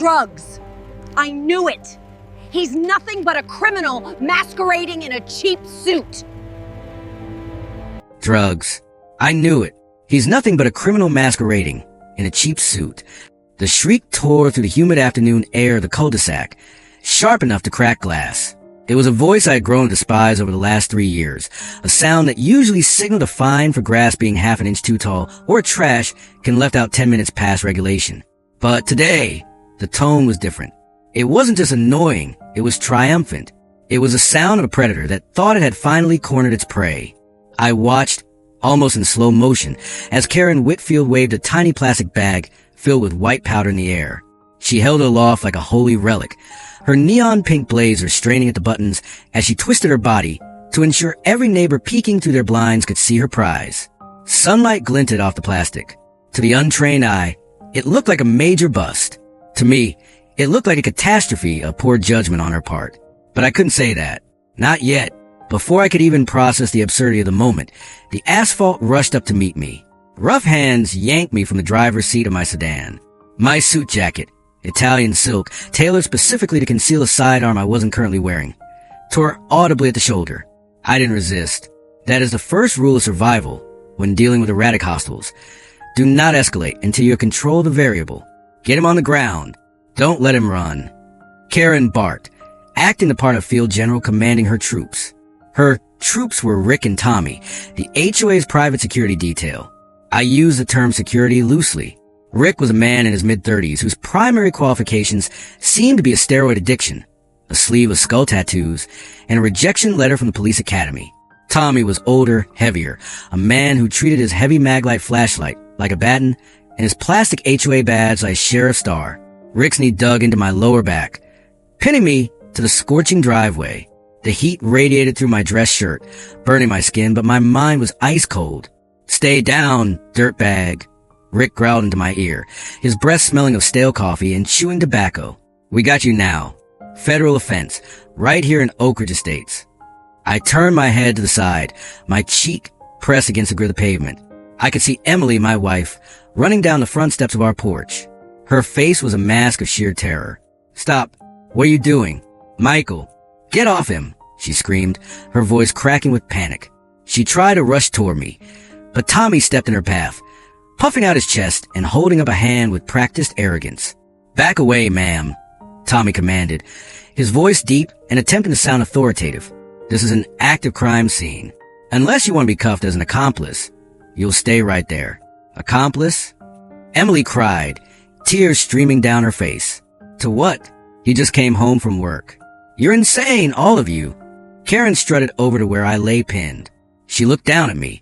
Drugs. I knew it. He's nothing but a criminal masquerading in a cheap suit. Drugs. I knew it. He's nothing but a criminal masquerading in a cheap suit. The shriek tore through the humid afternoon air of the cul-de-sac, sharp enough to crack glass. It was a voice I had grown to despise over the last 3 years, a sound that usually signaled a fine for grass being half an inch too tall or a trash can left out 10 minutes past regulation. But today, the tone was different. It wasn't just annoying, it was triumphant. It was the sound of a predator that thought it had finally cornered its prey. I watched, almost in slow motion, as Karen Whitfield waved a tiny plastic bag filled with white powder in the air. She held it aloft like a holy relic, her neon pink blazer straining at the buttons as she twisted her body to ensure every neighbor peeking through their blinds could see her prize. Sunlight glinted off the plastic. To the untrained eye, it looked like a major bust. To me, it looked like a catastrophe of poor judgment on her part. But I couldn't say that. Not yet. Before I could even process the absurdity of the moment, the asphalt rushed up to meet me. Rough hands yanked me from the driver's seat of my sedan. My suit jacket, Italian silk, tailored specifically to conceal a sidearm I wasn't currently wearing, tore audibly at the shoulder. I didn't resist. That is the first rule of survival when dealing with erratic hostiles. Do not escalate until you control the variable. Get him on the ground. Don't let him run. Karen barked, acting the part of field general commanding her troops. Her troops were Rick and Tommy, the HOA's private security detail. I use the term security loosely. Rick was a man in his mid-30s whose primary qualifications seemed to be a steroid addiction, a sleeve of skull tattoos, and a rejection letter from the police academy. Tommy was older, heavier, a man who treated his heavy maglite flashlight like a baton and his plastic HOA badge like a sheriff's star. Rick's knee dug into my lower back, pinning me to the scorching driveway. The heat radiated through my dress shirt, burning my skin, but my mind was ice cold. Stay down, dirtbag. Rick growled into my ear, his breath smelling of stale coffee and chewing tobacco. We got you now. Federal offense, right here in Oak Ridge Estates. I turned my head to the side, my cheek pressed against the grit of the pavement. I could see Emily, my wife, running down the front steps of our porch. Her face was a mask of sheer terror. Stop. What are you doing? Michael. Get off him, she screamed, her voice cracking with panic. She tried to rush toward me, but Tommy stepped in her path, puffing out his chest and holding up a hand with practiced arrogance. Back away, ma'am, Tommy commanded, his voice deep and attempting to sound authoritative. This is an active crime scene. Unless you want to be cuffed as an accomplice, you'll stay right there. Accomplice? Emily cried, tears streaming down her face. To what? He just came home from work. You're insane, all of you. Karen strutted over to where I lay pinned. She looked down at me,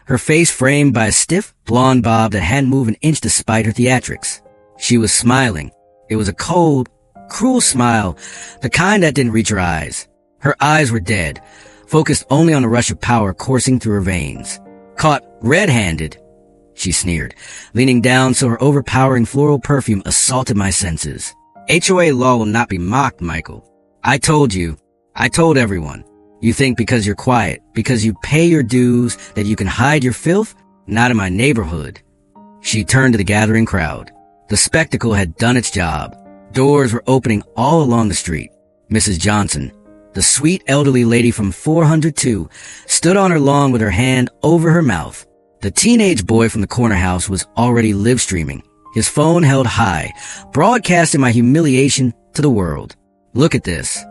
her face framed by a stiff, blonde bob that hadn't moved an inch despite her theatrics. She was smiling. It was a cold, cruel smile, the kind that didn't reach her eyes. Her eyes were dead, focused only on the rush of power coursing through her veins. Caught red-handed, she sneered, leaning down so her overpowering floral perfume assaulted my senses. HOA law will not be mocked, Michael. I told you. I told everyone. You think because you're quiet, because you pay your dues, that you can hide your filth? Not in my neighborhood. She turned to the gathering crowd. The spectacle had done its job. Doors were opening all along the street. Mrs. Johnson, the sweet elderly lady from 402, stood on her lawn with her hand over her mouth. The teenage boy from the corner house was already live streaming, his phone held high, broadcasting my humiliation to the world. Look at this.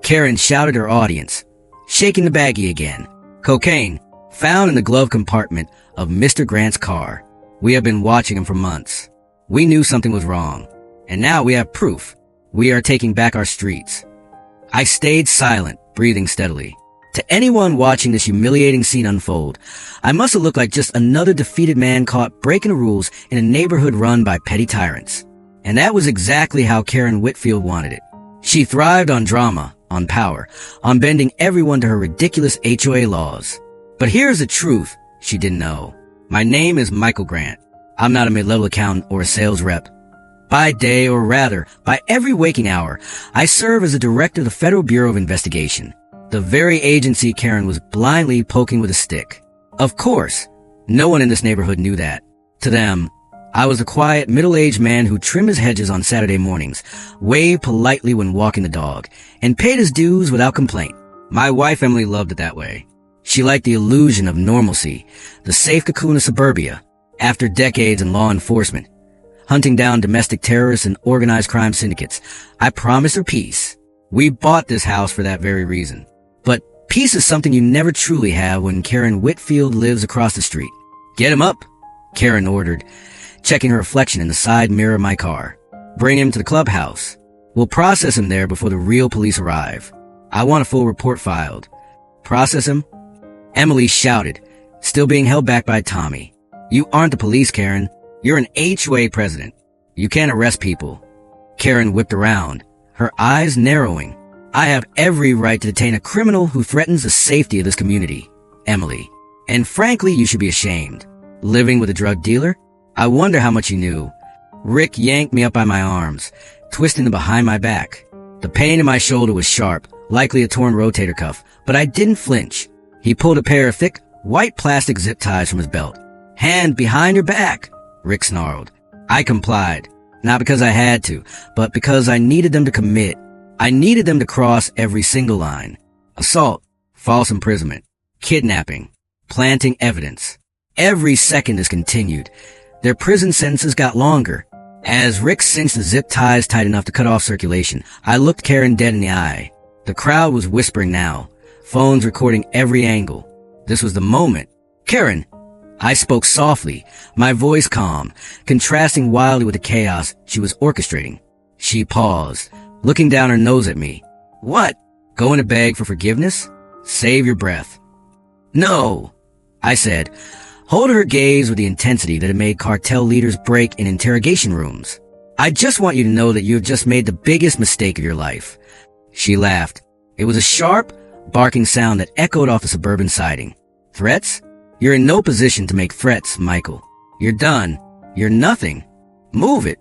Karen shouted her audience, shaking the baggie again. Cocaine, found in the glove compartment of Mr. Grant's car. We have been watching him for months. We knew something was wrong. And now we have proof. We are taking back our streets. I stayed silent, breathing steadily. To anyone watching this humiliating scene unfold, I must have looked like just another defeated man caught breaking the rules in a neighborhood run by petty tyrants. And that was exactly how Karen Whitfield wanted it. She thrived on drama, on power, on bending everyone to her ridiculous HOA laws. But here's the truth she didn't know. My name is Michael Grant. I'm not a mid-level accountant or a sales rep. By day, or rather, by every waking hour, I serve as the director of the Federal Bureau of Investigation, the very agency Karen was blindly poking with a stick. Of course, no one in this neighborhood knew that. To them, I was the quiet, middle-aged man who trimmed his hedges on Saturday mornings, waved politely when walking the dog, and paid his dues without complaint. My wife Emily loved it that way. She liked the illusion of normalcy, the safe cocoon of suburbia, after decades in law enforcement, hunting down domestic terrorists and organized crime syndicates. I promised her peace. We bought this house for that very reason. But peace is something you never truly have when Karen Whitfield lives across the street. Get him up, Karen ordered, checking her reflection in the side mirror of my car. Bring him to the clubhouse. We'll process him there before the real police arrive. I want a full report filed. Process him? Emily shouted, still being held back by Tommy. You aren't the police, Karen. You're an HOA president. You can't arrest people. Karen whipped around, her eyes narrowing. I have every right to detain a criminal who threatens the safety of this community, Emily. And frankly, you should be ashamed. Living with a drug dealer? I wonder how much you knew. Rick yanked me up by my arms, twisting them behind my back. The pain in my shoulder was sharp, likely a torn rotator cuff, but I didn't flinch. He pulled a pair of thick, white plastic zip ties from his belt. Hand behind your back, Rick snarled. I complied, not because I had to, but because I needed them to commit. I needed them to cross every single line. Assault, false imprisonment, kidnapping, planting evidence. Every second is continued. Their prison sentences got longer. As Rick cinched the zip ties tight enough to cut off circulation, I looked Karen dead in the eye. The crowd was whispering now, phones recording every angle. This was the moment. Karen! I spoke softly, my voice calm, contrasting wildly with the chaos she was orchestrating. She paused, looking down her nose at me. What? Going to beg for forgiveness? Save your breath. No, I said, holding her gaze with the intensity that had made cartel leaders break in interrogation rooms. I just want you to know that you have just made the biggest mistake of your life. She laughed. It was a sharp, barking sound that echoed off the suburban siding. Threats? You're in no position to make threats, Michael. You're done. You're nothing. Move it.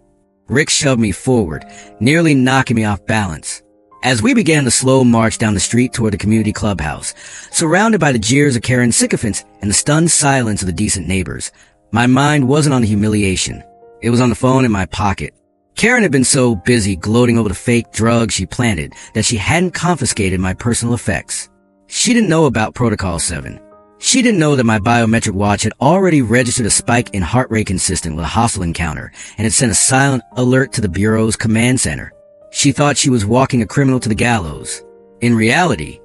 Rick shoved me forward, nearly knocking me off balance. As we began the slow march down the street toward the community clubhouse, surrounded by the jeers of Karen's sycophants and the stunned silence of the decent neighbors, my mind wasn't on the humiliation. It was on the phone in my pocket. Karen had been so busy gloating over the fake drugs she planted that she hadn't confiscated my personal effects. She didn't know about Protocol 7. She didn't know that my biometric watch had already registered a spike in heart rate consistent with a hostile encounter and had sent a silent alert to the Bureau's command center. She thought she was walking a criminal to the gallows. In reality,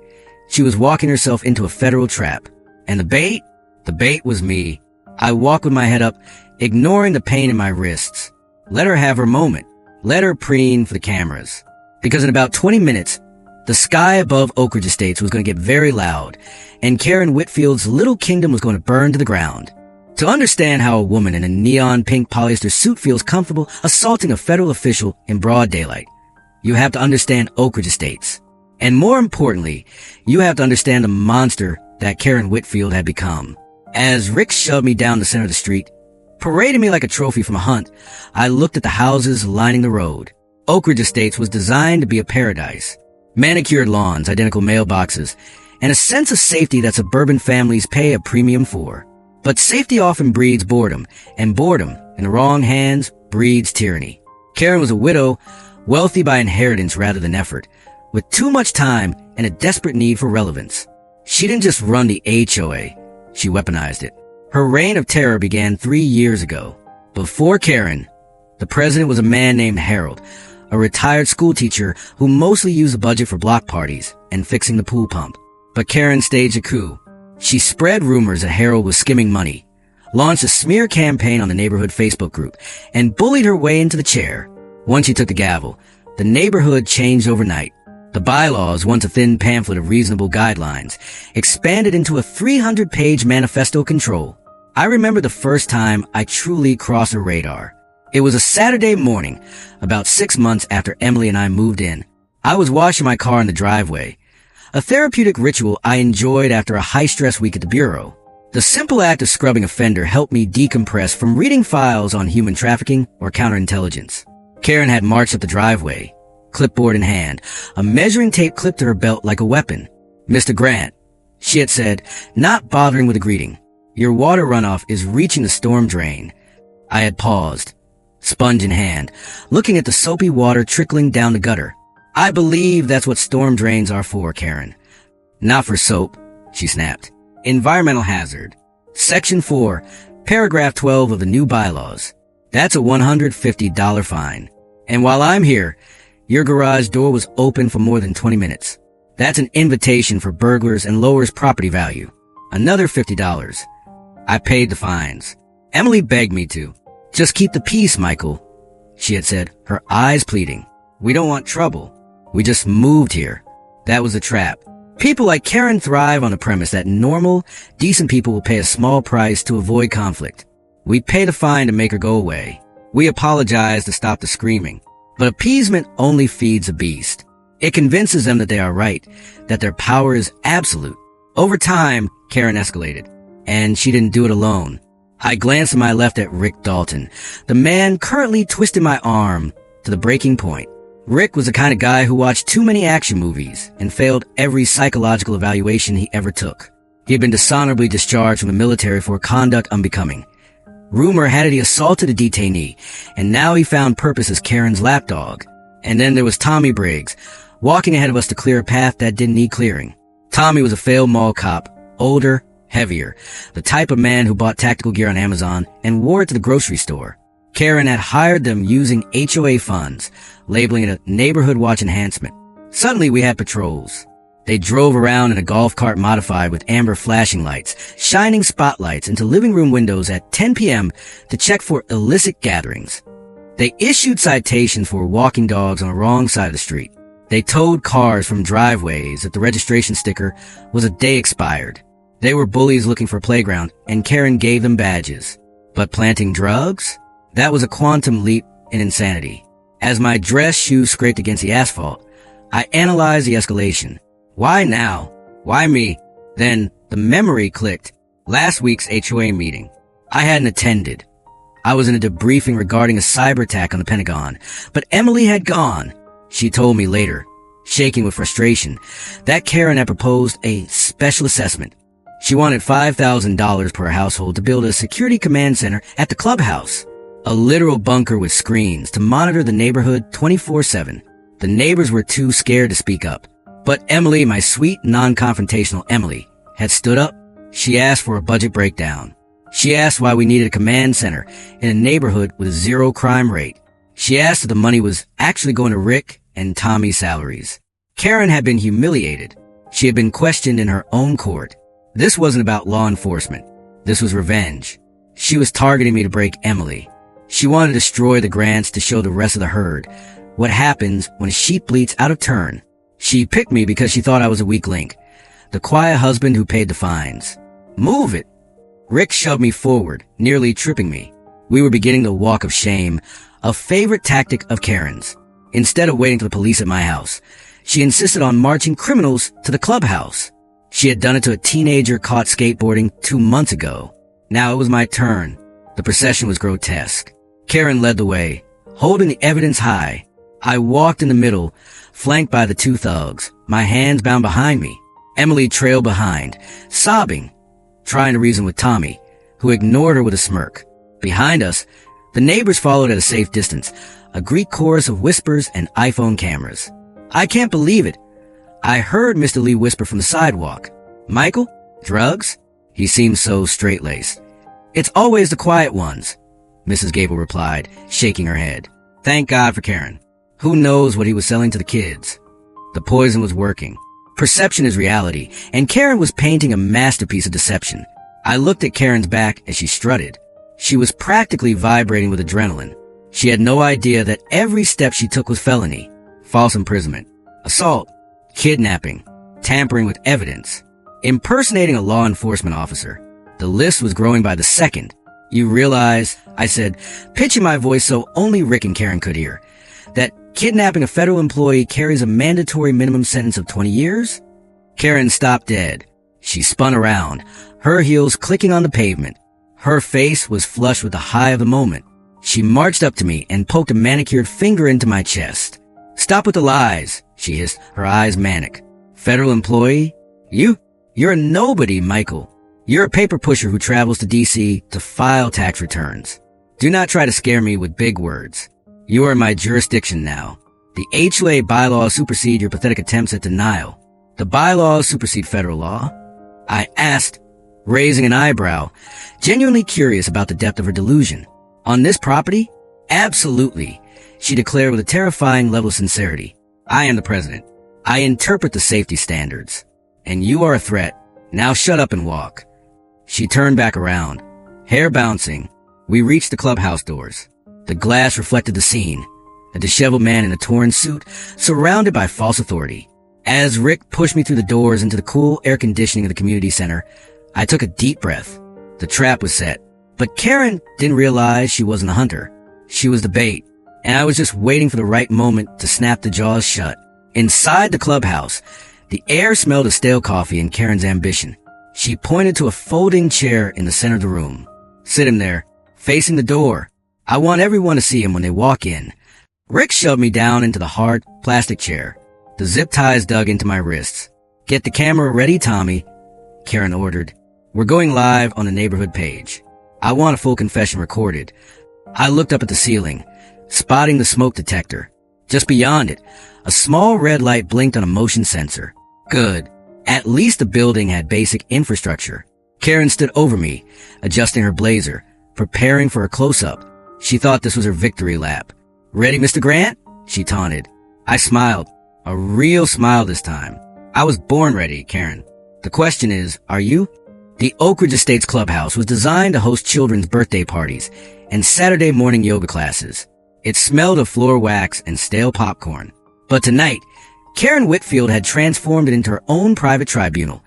she was walking herself into a federal trap. And the bait? The bait was me. I walked with my head up, ignoring the pain in my wrists. Let her have her moment. Let her preen for the cameras. Because in about 20 minutes, the sky above Oak Ridge Estates was going to get very loud, and Karen Whitfield's little kingdom was going to burn to the ground. To understand how a woman in a neon pink polyester suit feels comfortable assaulting a federal official in broad daylight, you have to understand Oak Ridge Estates. And more importantly, you have to understand the monster that Karen Whitfield had become. As Rick shoved me down the center of the street, parading me like a trophy from a hunt, I looked at the houses lining the road. Oak Ridge Estates was designed to be a paradise. Manicured lawns, identical mailboxes, and a sense of safety that suburban families pay a premium for. But safety often breeds boredom, and boredom, in the wrong hands, breeds tyranny. Karen was a widow, wealthy by inheritance rather than effort, with too much time and a desperate need for relevance. She didn't just run the HOA, she weaponized it. Her reign of terror began 3 years ago. Before Karen, the president was a man named Harold, a retired schoolteacher who mostly used the budget for block parties and fixing the pool pump. But Karen staged a coup. She spread rumors that Harold was skimming money, launched a smear campaign on the neighborhood Facebook group, and bullied her way into the chair. Once she took the gavel, the neighborhood changed overnight. The bylaws, once a thin pamphlet of reasonable guidelines, expanded into a 300-page manifesto control. I remember the first time I truly crossed her radar. It was a Saturday morning, about 6 months after Emily and I moved in. I was washing my car in the driveway, a therapeutic ritual I enjoyed after a high-stress week at the Bureau. The simple act of scrubbing a fender helped me decompress from reading files on human trafficking or counterintelligence. Karen had marched up the driveway, clipboard in hand, a measuring tape clipped to her belt like a weapon. Mr. Grant, she had said, not bothering with a greeting. Your water runoff is reaching the storm drain. I had paused, sponge in hand, looking at the soapy water trickling down the gutter. I believe that's what storm drains are for, Karen. Not for soap, she snapped. Environmental hazard. Section 4, paragraph 12 of the new bylaws. That's a $150 fine. And while I'm here, your garage door was open for more than 20 minutes. That's an invitation for burglars and lowers property value. Another $50. I paid the fines. Emily begged me to. Just keep the peace, Michael, she had said, her eyes pleading. We don't want trouble. We just moved here. That was a trap. People like Karen thrive on the premise that normal, decent people will pay a small price to avoid conflict. We pay the fine to make her go away. We apologize to stop the screaming. But appeasement only feeds a beast. It convinces them that they are right, that their power is absolute. Over time, Karen escalated, and she didn't do it alone. I glanced to my left at Rick Dalton, the man currently twisting my arm to the breaking point. Rick was the kind of guy who watched too many action movies and failed every psychological evaluation he ever took. He had been dishonorably discharged from the military for conduct unbecoming. Rumor had it he assaulted a detainee, and now he found purpose as Karen's lapdog. And then there was Tommy Briggs, walking ahead of us to clear a path that didn't need clearing. Tommy was a failed mall cop, older, heavier, the type of man who bought tactical gear on Amazon and wore it to the grocery store. Karen had hired them using HOA funds, labeling it a neighborhood watch enhancement. Suddenly we had patrols. They drove around in a golf cart modified with amber flashing lights, shining spotlights into living room windows at 10 p.m. to check for illicit gatherings. They issued citations for walking dogs on the wrong side of the street. They towed cars from driveways if the registration sticker was a day expired. They were bullies looking for a playground, and Karen gave them badges. But planting drugs? That was a quantum leap in insanity. As my dress shoes scraped against the asphalt, I analyzed the escalation. Why now? Why me? Then the memory clicked. Last week's HOA meeting. I hadn't attended. I was in a debriefing regarding a cyber attack on the Pentagon, but Emily had gone. She told me later, shaking with frustration, that Karen had proposed a special assessment. She wanted $5,000 per household to build a security command center at the clubhouse. A literal bunker with screens to monitor the neighborhood 24/7. The neighbors were too scared to speak up. But Emily, my sweet, non-confrontational Emily, had stood up. She asked for a budget breakdown. She asked why we needed a command center in a neighborhood with zero crime rate. She asked if the money was actually going to Rick and Tommy's salaries. Karen had been humiliated. She had been questioned in her own court. This wasn't about law enforcement. This was revenge. She was targeting me to break Emily. She wanted to destroy the grants to show the rest of the herd what happens when a sheep bleats out of turn. She picked me because she thought I was a weak link, the quiet husband who paid the fines. Move it! Rick shoved me forward, nearly tripping me. We were beginning the walk of shame, a favorite tactic of Karen's. Instead of waiting for the police at my house, she insisted on marching criminals to the clubhouse. She had done it to a teenager caught skateboarding 2 months ago. Now it was my turn. The procession was grotesque. Karen led the way, holding the evidence high. I walked in the middle, flanked by the two thugs, my hands bound behind me. Emily trailed behind, sobbing, trying to reason with Tommy, who ignored her with a smirk. Behind us, the neighbors followed at a safe distance, a Greek chorus of whispers and iPhone cameras. I can't believe it. I heard Mr. Lee whisper from the sidewalk. Michael? Drugs? He seemed so straight-laced. It's always the quiet ones, Mrs. Gable replied, shaking her head. Thank God for Karen. Who knows what he was selling to the kids? The poison was working. Perception is reality, and Karen was painting a masterpiece of deception. I looked at Karen's back as she strutted. She was practically vibrating with adrenaline. She had no idea that every step she took was felony. False imprisonment, assault, kidnapping, tampering with evidence, impersonating a law enforcement officer. The list was growing by the second. You realize, I said, pitching my voice so only Rick and Karen could hear, that kidnapping a federal employee carries a mandatory minimum sentence of 20 years? Karen stopped dead. She spun around, her heels clicking on the pavement. Her face was flushed with the high of the moment. She marched up to me and poked a manicured finger into my chest. Stop with the lies, she hissed, her eyes manic. Federal employee? You're a nobody, Michael. You're a paper pusher who travels to D.C. to file tax returns. Do not try to scare me with big words. You are in my jurisdiction now. The HOA bylaws supersede your pathetic attempts at denial. The bylaws supersede federal law. I asked, raising an eyebrow, genuinely curious about the depth of her delusion. On this property? Absolutely, she declared with a terrifying level of sincerity. I am the president. I interpret the safety standards. And you are a threat. Now shut up and walk. She turned back around, hair bouncing. We reached the clubhouse doors. The glass reflected the scene. A disheveled man in a torn suit, surrounded by false authority. As Rick pushed me through the doors into the cool air conditioning of the community center, I took a deep breath. The trap was set. But Karen didn't realize she wasn't the hunter. She was the bait. And I was just waiting for the right moment to snap the jaws shut. Inside the clubhouse, the air smelled of stale coffee and Karen's ambition. She pointed to a folding chair in the center of the room. Sit him there, facing the door. I want everyone to see him when they walk in. Rick shoved me down into the hard plastic chair. The zip ties dug into my wrists. Get the camera ready, Tommy, Karen ordered. We're going live on the neighborhood page. I want a full confession recorded. I looked up at the ceiling, spotting the smoke detector. Just beyond it, a small red light blinked on a motion sensor. Good. At least the building had basic infrastructure. Karen stood over me, adjusting her blazer, preparing for a close-up. She thought this was her victory lap. Ready, Mr. Grant? She taunted. I smiled. A real smile this time. I was born ready, Karen. The question is, are you? The Oak Ridge Estates Clubhouse was designed to host children's birthday parties and Saturday morning yoga classes. It smelled of floor wax and stale popcorn. But tonight, Karen Whitfield had transformed it into her own private tribunal,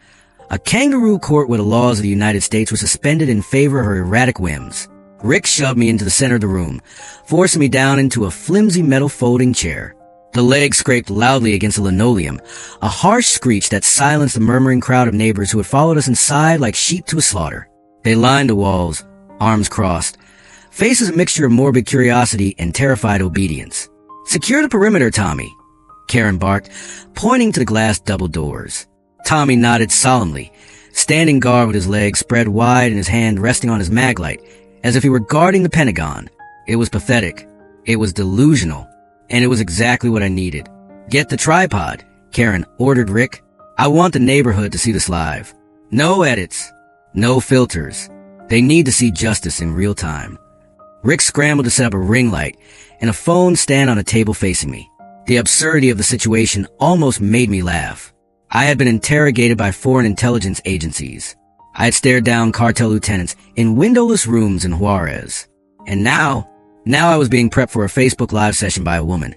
a kangaroo court where the laws of the United States were suspended in favor of her erratic whims. Rick shoved me into the center of the room, forcing me down into a flimsy metal folding chair. The legs scraped loudly against the linoleum, a harsh screech that silenced the murmuring crowd of neighbors who had followed us inside like sheep to a slaughter. They lined the walls, arms crossed, faces a mixture of morbid curiosity and terrified obedience. Secure the perimeter, Tommy, Karen barked, pointing to the glass double doors. Tommy nodded solemnly, standing guard with his legs spread wide and his hand resting on his maglite, as if he were guarding the Pentagon. It was pathetic. It was delusional. And it was exactly what I needed. Get the tripod, Karen ordered Rick. I want the neighborhood to see this live. No edits. No filters. They need to see justice in real time. Rick scrambled to set up a ring light and a phone stand on a table facing me. The absurdity of the situation almost made me laugh. I had been interrogated by foreign intelligence agencies. I had stared down cartel lieutenants in windowless rooms in Juarez. And now I was being prepped for a Facebook Live session by a woman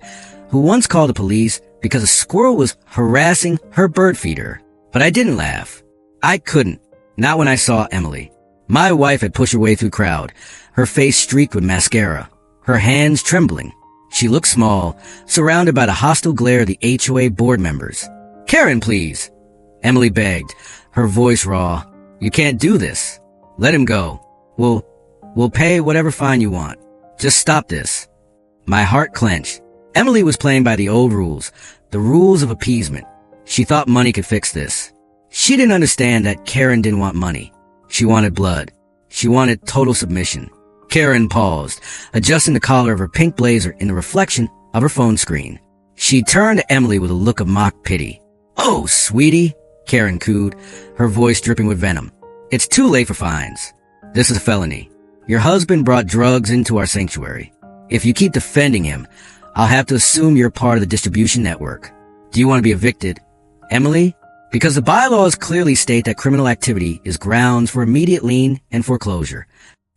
who once called the police because a squirrel was harassing her bird feeder. But I didn't laugh. I couldn't. Not when I saw Emily. My wife had pushed her way through the crowd, her face streaked with mascara, her hands trembling. She looked small, surrounded by the hostile glare of the HOA board members. Karen, please, Emily begged, her voice raw. You can't do this. Let him go. We'll pay whatever fine you want. Just stop this. My heart clenched. Emily was playing by the old rules, the rules of appeasement. She thought money could fix this. She didn't understand that Karen didn't want money. She wanted blood. She wanted total submission. Karen paused, adjusting the collar of her pink blazer in the reflection of her phone screen. She turned to Emily with a look of mock pity. Oh, sweetie, Karen cooed, her voice dripping with venom. It's too late for fines. This is a felony. Your husband brought drugs into our sanctuary. If you keep defending him, I'll have to assume you're part of the distribution network. Do you want to be evicted, Emily? Because the bylaws clearly state that criminal activity is grounds for immediate lien and foreclosure.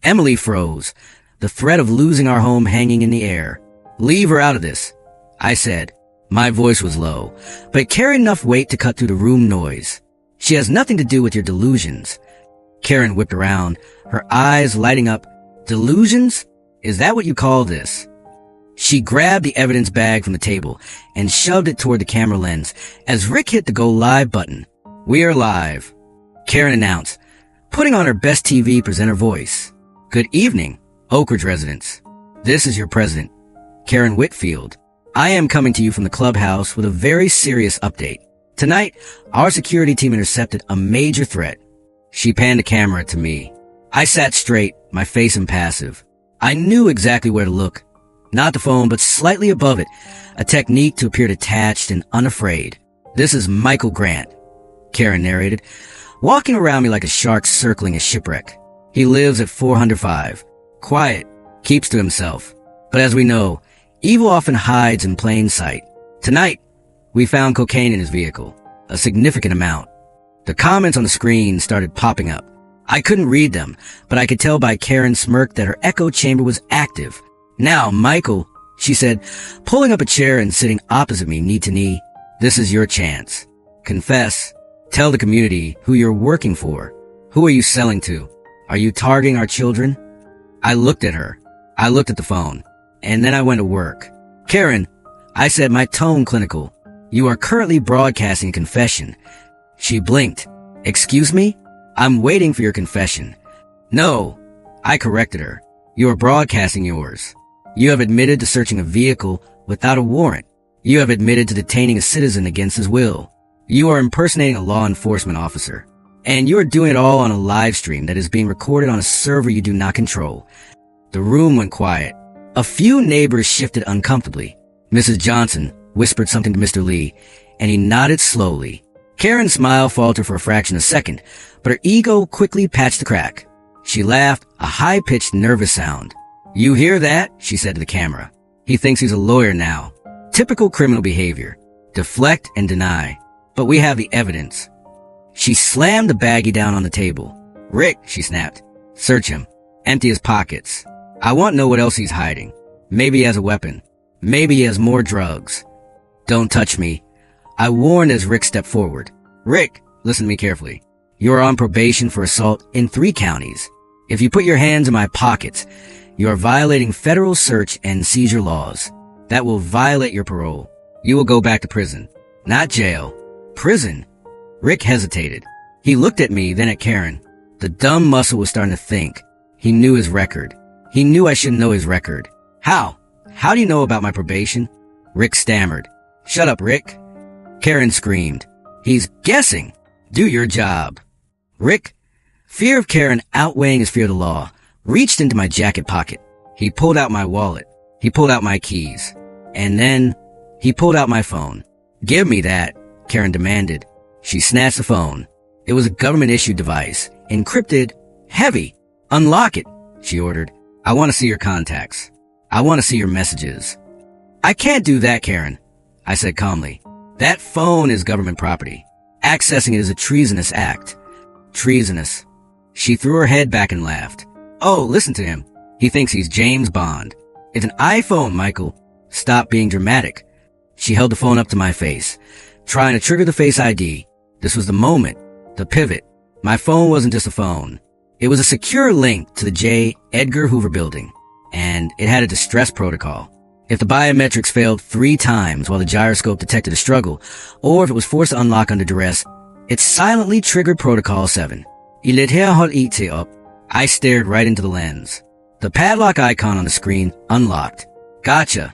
Emily froze, the threat of losing our home hanging in the air. Leave her out of this, I said. My voice was low, but it carried enough weight to cut through the room noise. She has nothing to do with your delusions. Karen whipped around, her eyes lighting up. Delusions? Is that what you call this? She grabbed the evidence bag from the table and shoved it toward the camera lens as Rick hit the go live button. We are live, Karen announced, putting on her best TV presenter voice. Good evening, Oak Ridge residents. This is your president, Karen Whitfield. I am coming to you from the clubhouse with a very serious update. Tonight, our security team intercepted a major threat. She panned the camera to me. I sat straight, my face impassive. I knew exactly where to look. Not the phone, but slightly above it, a technique to appear detached and unafraid. This is Michael Grant, Karen narrated, walking around me like a shark circling a shipwreck. He lives at 405. Quiet, keeps to himself. But as we know, evil often hides in plain sight. Tonight, we found cocaine in his vehicle, a significant amount. The comments on the screen started popping up. I couldn't read them, but I could tell by Karen's smirk that her echo chamber was active. Now, Michael, she said, pulling up a chair and sitting opposite me knee to knee, this is your chance. Confess. Tell the community who you're working for. Who are you selling to? Are you targeting our children? I looked at her. I looked at the phone. And then I went to work. Karen, I said, my tone clinical. You are currently broadcasting a confession. She blinked. Excuse me? I'm waiting for your confession. No, I corrected her. You are broadcasting yours. You have admitted to searching a vehicle without a warrant. You have admitted to detaining a citizen against his will. You are impersonating a law enforcement officer. And you are doing it all on a live stream that is being recorded on a server you do not control. The room went quiet. A few neighbors shifted uncomfortably. Mrs. Johnson whispered something to Mr. Lee, and he nodded slowly. Karen's smile faltered for a fraction of a second, but her ego quickly patched the crack. She laughed, a high-pitched, nervous sound. You hear that? She said to the camera. He thinks he's a lawyer now. Typical criminal behavior. Deflect and deny. But we have the evidence. She slammed the baggie down on the table. Rick, she snapped. Search him. Empty his pockets. I want to know what else he's hiding. Maybe he has a weapon. Maybe he has more drugs. Don't touch me. I warned as Rick stepped forward. Rick, listen to me carefully. You are on probation for assault in 3 counties. If you put your hands in my pockets, you are violating federal search and seizure laws. That will violate your parole. You will go back to prison. Not jail. Prison. Rick hesitated. He looked at me, then at Karen. The dumb muscle was starting to think. He knew his record. He knew I shouldn't know his record. How? How do you know about my probation? Rick stammered. Shut up, Rick. Karen screamed. He's guessing. Do your job. Rick, fear of Karen outweighing his fear of the law, reached into my jacket pocket. He pulled out my wallet. He pulled out my keys. And then he pulled out my phone. Give me that, Karen demanded. She snatched the phone. It was a government-issued device, encrypted, heavy. Unlock it, she ordered. I want to see your contacts. I want to see your messages. I can't do that, Karen, I said calmly. That phone is government property. Accessing it is a treasonous act. Treasonous. She threw her head back and laughed. Oh, listen to him. He thinks he's James Bond. It's an iPhone, Michael. Stop being dramatic. She held the phone up to my face, trying to trigger the Face ID. This was the moment, the pivot. My phone wasn't just a phone. It was a secure link to the J. Edgar Hoover building, and it had a distress protocol. If the biometrics failed 3 times while the gyroscope detected a struggle, or if it was forced to unlock under duress, it silently triggered Protocol 7. Il était hot eating up. I stared right into the lens. The padlock icon on the screen unlocked. Gotcha.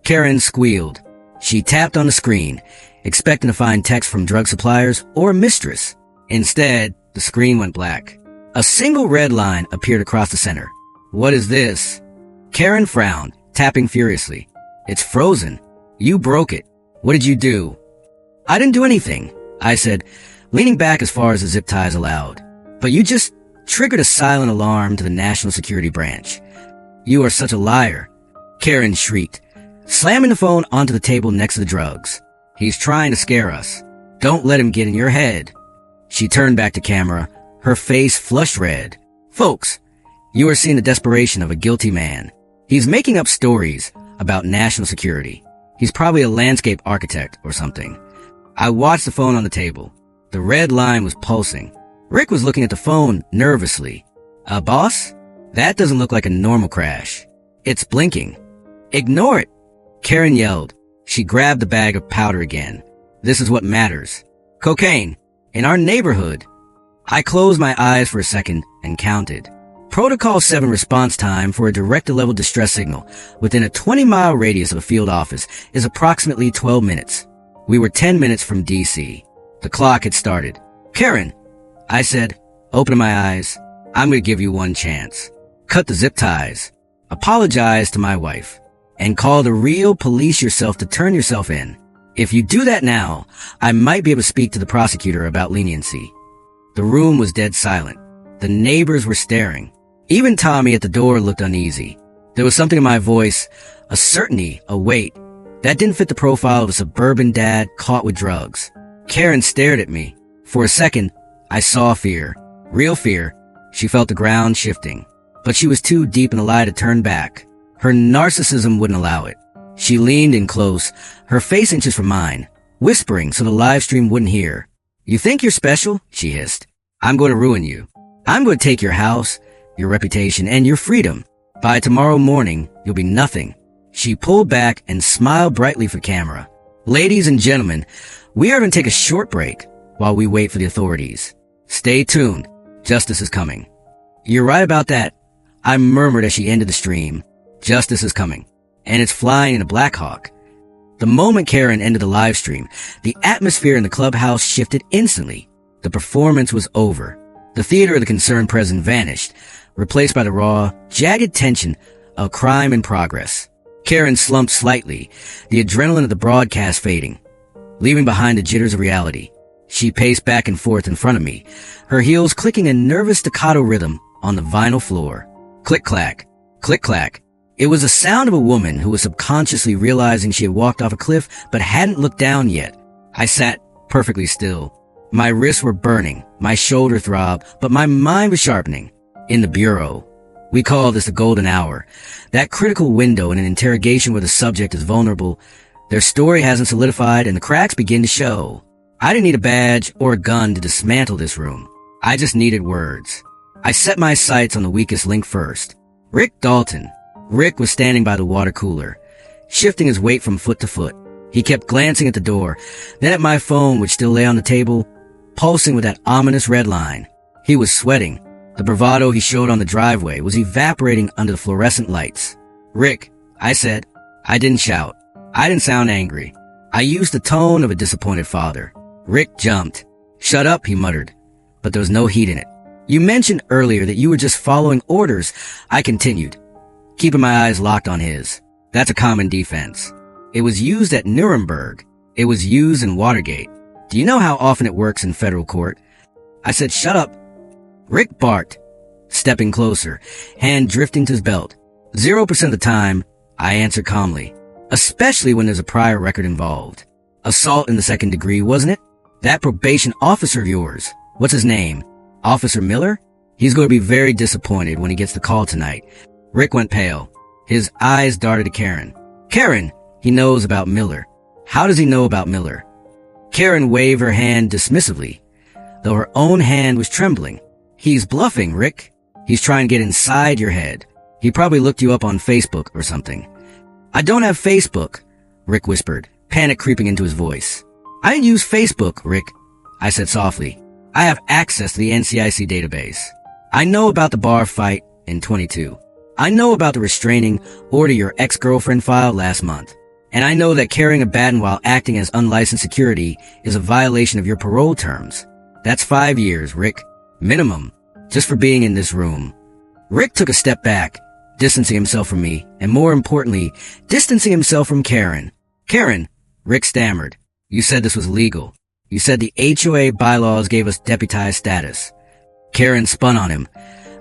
Karen squealed. She tapped on the screen, expecting to find text from drug suppliers or a mistress. Instead, the screen went black. A single red line appeared across the center. What is this? Karen frowned, tapping furiously. It's frozen. You broke it. What did you do? I didn't do anything, I said, leaning back as far as the zip ties allowed. But you just triggered a silent alarm to the National Security Branch. You are such a liar. Karen shrieked, slamming the phone onto the table next to the drugs. He's trying to scare us. Don't let him get in your head. She turned back to camera, her face flushed red. Folks, you are seeing the desperation of a guilty man. He's making up stories about national security. He's probably a landscape architect or something. I watched the phone on the table. The red line was pulsing. Rick was looking at the phone nervously. Boss? That doesn't look like a normal crash. It's blinking. Ignore it. Karen yelled. She grabbed the bag of powder again. This is what matters. Cocaine. In our neighborhood. I closed my eyes for a second and counted. Protocol 7 response time for a director-level distress signal within a 20-mile radius of a field office is approximately 12 minutes. We were 10 minutes from D.C. The clock had started. Karen, I said, opening my eyes, I'm going to give you one chance. Cut the zip ties. apologize to my wife, and call the real police yourself to turn yourself in. If you do that now, I might be able to speak to the prosecutor about leniency." The room was dead silent. The neighbors were staring. Even Tommy at the door looked uneasy. There was something in my voice, a certainty, a weight, that didn't fit the profile of a suburban dad caught with drugs. Karen stared at me. For a second, I saw fear. Real fear. She felt the ground shifting. But she was too deep in the lie to turn back. Her narcissism wouldn't allow it. She leaned in close, her face inches from mine, whispering so the live stream wouldn't hear. "You think you're special?" she hissed. "I'm going to ruin you. I'm going to take your house, your reputation, and your freedom. By tomorrow morning, you'll be nothing." She pulled back and smiled brightly for camera. "Ladies and gentlemen, we are going to take a short break while we wait for the authorities. Stay tuned. Justice is coming." "You're right about that," I murmured as she ended the stream. "Justice is coming. And it's flying in a Black Hawk." The moment Karen ended the live stream, the atmosphere in the clubhouse shifted instantly. The performance was over. The theater of the concerned president vanished, replaced by the raw, jagged tension of crime in progress. Karen slumped slightly, the adrenaline of the broadcast fading, leaving behind the jitters of reality. She paced back and forth in front of me, her heels clicking a nervous staccato rhythm on the vinyl floor. Click-clack, click-clack. It was the sound of a woman who was subconsciously realizing she had walked off a cliff but hadn't looked down yet. I sat perfectly still. My wrists were burning, my shoulder throbbed, but my mind was sharpening. In the bureau, we call this the golden hour, that critical window in an interrogation where the subject is vulnerable, their story hasn't solidified, and the cracks begin to show. I didn't need a badge or a gun to dismantle this room. I just needed words. I set my sights on the weakest link first. Rick Dalton. Rick was standing by the water cooler, shifting his weight from foot to foot. He kept glancing at the door, then at my phone, which still lay on the table, pulsing with that ominous red line. He was sweating. The bravado he showed on the driveway was evaporating under the fluorescent lights. "Rick," I said. I didn't shout. I didn't sound angry. I used the tone of a disappointed father. Rick jumped. "Shut up," he muttered, but there was no heat in it. "You mentioned earlier that you were just following orders," I continued, keeping my eyes locked on his. "That's a common defense. It was used at Nuremberg. It was used in Watergate. Do you know how often it works in federal court?" I said, "Shut up." Rick barked, stepping closer, hand drifting to his belt. 0% of the time, I answered calmly, especially when there's a prior record involved. "Assault in the second degree, wasn't it? That probation officer of yours, what's his name? Officer Miller? He's going to be very disappointed when he gets the call tonight." Rick went pale. His eyes darted to Karen. "Karen, he knows about Miller. How does he know about Miller?" Karen waved her hand dismissively, though her own hand was trembling. "He's bluffing, Rick. He's trying to get inside your head. He probably looked you up on Facebook or something." "I don't have Facebook," Rick whispered, panic creeping into his voice. "I didn't use Facebook, Rick," I said softly. "I have access to the NCIC database. I know about the bar fight in 22. I know about the restraining order your ex-girlfriend filed last month. And I know that carrying a baton while acting as unlicensed security is a violation of your parole terms. That's 5 years, Rick. Minimum. Just for being in this room." Rick took a step back, distancing himself from me, and more importantly, distancing himself from Karen. "Karen," Rick stammered, "you said this was legal. You said the HOA bylaws gave us deputized status." Karen spun on him,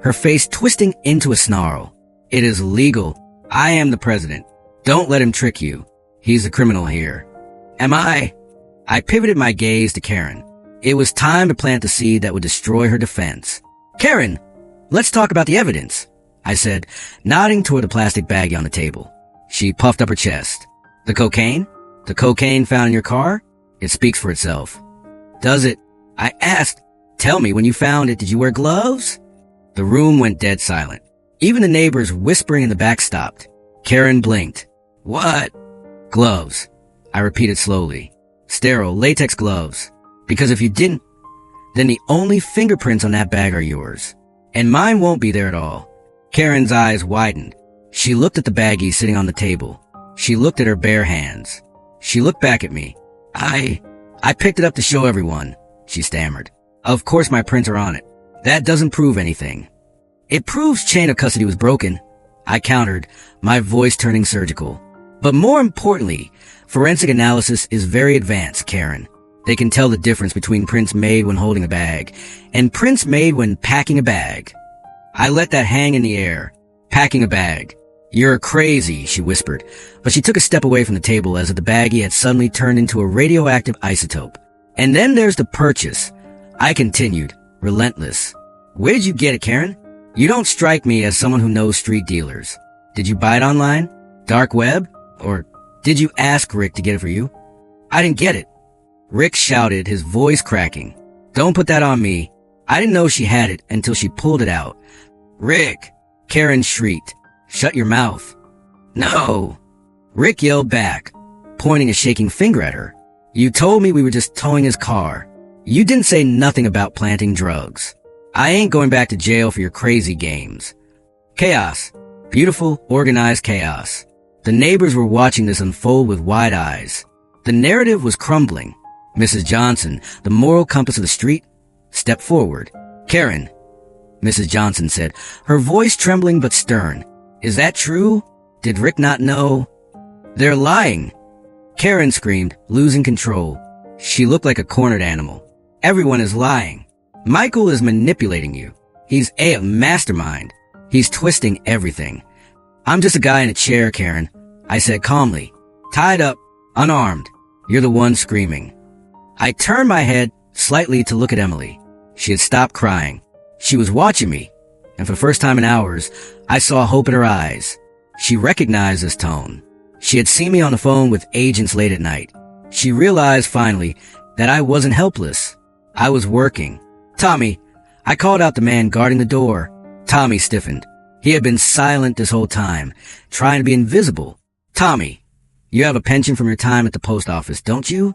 her face twisting into a snarl. "It is legal. I am the president. Don't let him trick you. He's the criminal here." "Am I?" I pivoted my gaze to Karen. It was time to plant the seed that would destroy her defense. "Karen, let's talk about the evidence," I said, nodding toward the plastic baggie on the table. She puffed up her chest. "The cocaine? The cocaine found in your car? It speaks for itself." "Does it?" I asked. "Tell me, when you found it, did you wear gloves?" The room went dead silent. Even the neighbors whispering in the back stopped. Karen blinked. "What?" "Gloves," I repeated slowly. "Sterile, latex gloves. Because if you didn't, then the only fingerprints on that bag are yours. And mine won't be there at all." Karen's eyes widened. She looked at the baggie sitting on the table. She looked at her bare hands. She looked back at me. I picked it up to show everyone," she stammered. "Of course my prints are on it. That doesn't prove anything." "It proves chain of custody was broken," I countered, my voice turning surgical. But more importantly, forensic analysis is very advanced, Karen. They can tell the difference between prints made when holding a bag and prints made when packing a bag. I let that hang in the air. Packing a bag. You're crazy, she whispered, but she took a step away from the table as if the baggie had suddenly turned into a radioactive isotope. And then there's the purchase. I continued, relentless. Where did you get it, Karen? You don't strike me as someone who knows street dealers. Did you buy it online? Dark web? Or did you ask Rick to get it for you? I didn't get it. Rick shouted, his voice cracking. Don't put that on me. I didn't know she had it until she pulled it out. Rick! Karen shrieked. Shut your mouth. No! Rick yelled back, pointing a shaking finger at her. You told me we were just towing his car. You didn't say nothing about planting drugs. I ain't going back to jail for your crazy games. Chaos. Beautiful, organized chaos. The neighbors were watching this unfold with wide eyes. The narrative was crumbling. Mrs. Johnson, the moral compass of the street, stepped forward. Karen, Mrs. Johnson said, her voice trembling but stern. Is that true? Did Rick not know? They're lying. Karen screamed, losing control. She looked like a cornered animal. Everyone is lying. Michael is manipulating you. He's a mastermind. He's twisting everything. I'm just a guy in a chair, Karen, I said calmly. Tied up, unarmed. You're the one screaming. I turned my head slightly to look at Emily. She had stopped crying. She was watching me, and for the first time in hours, I saw hope in her eyes. She recognized this tone. She had seen me on the phone with agents late at night. She realized finally that I wasn't helpless. I was working. Tommy, I called out the man guarding the door. Tommy stiffened. He had been silent this whole time, trying to be invisible. Tommy, you have a pension from your time at the post office, don't you?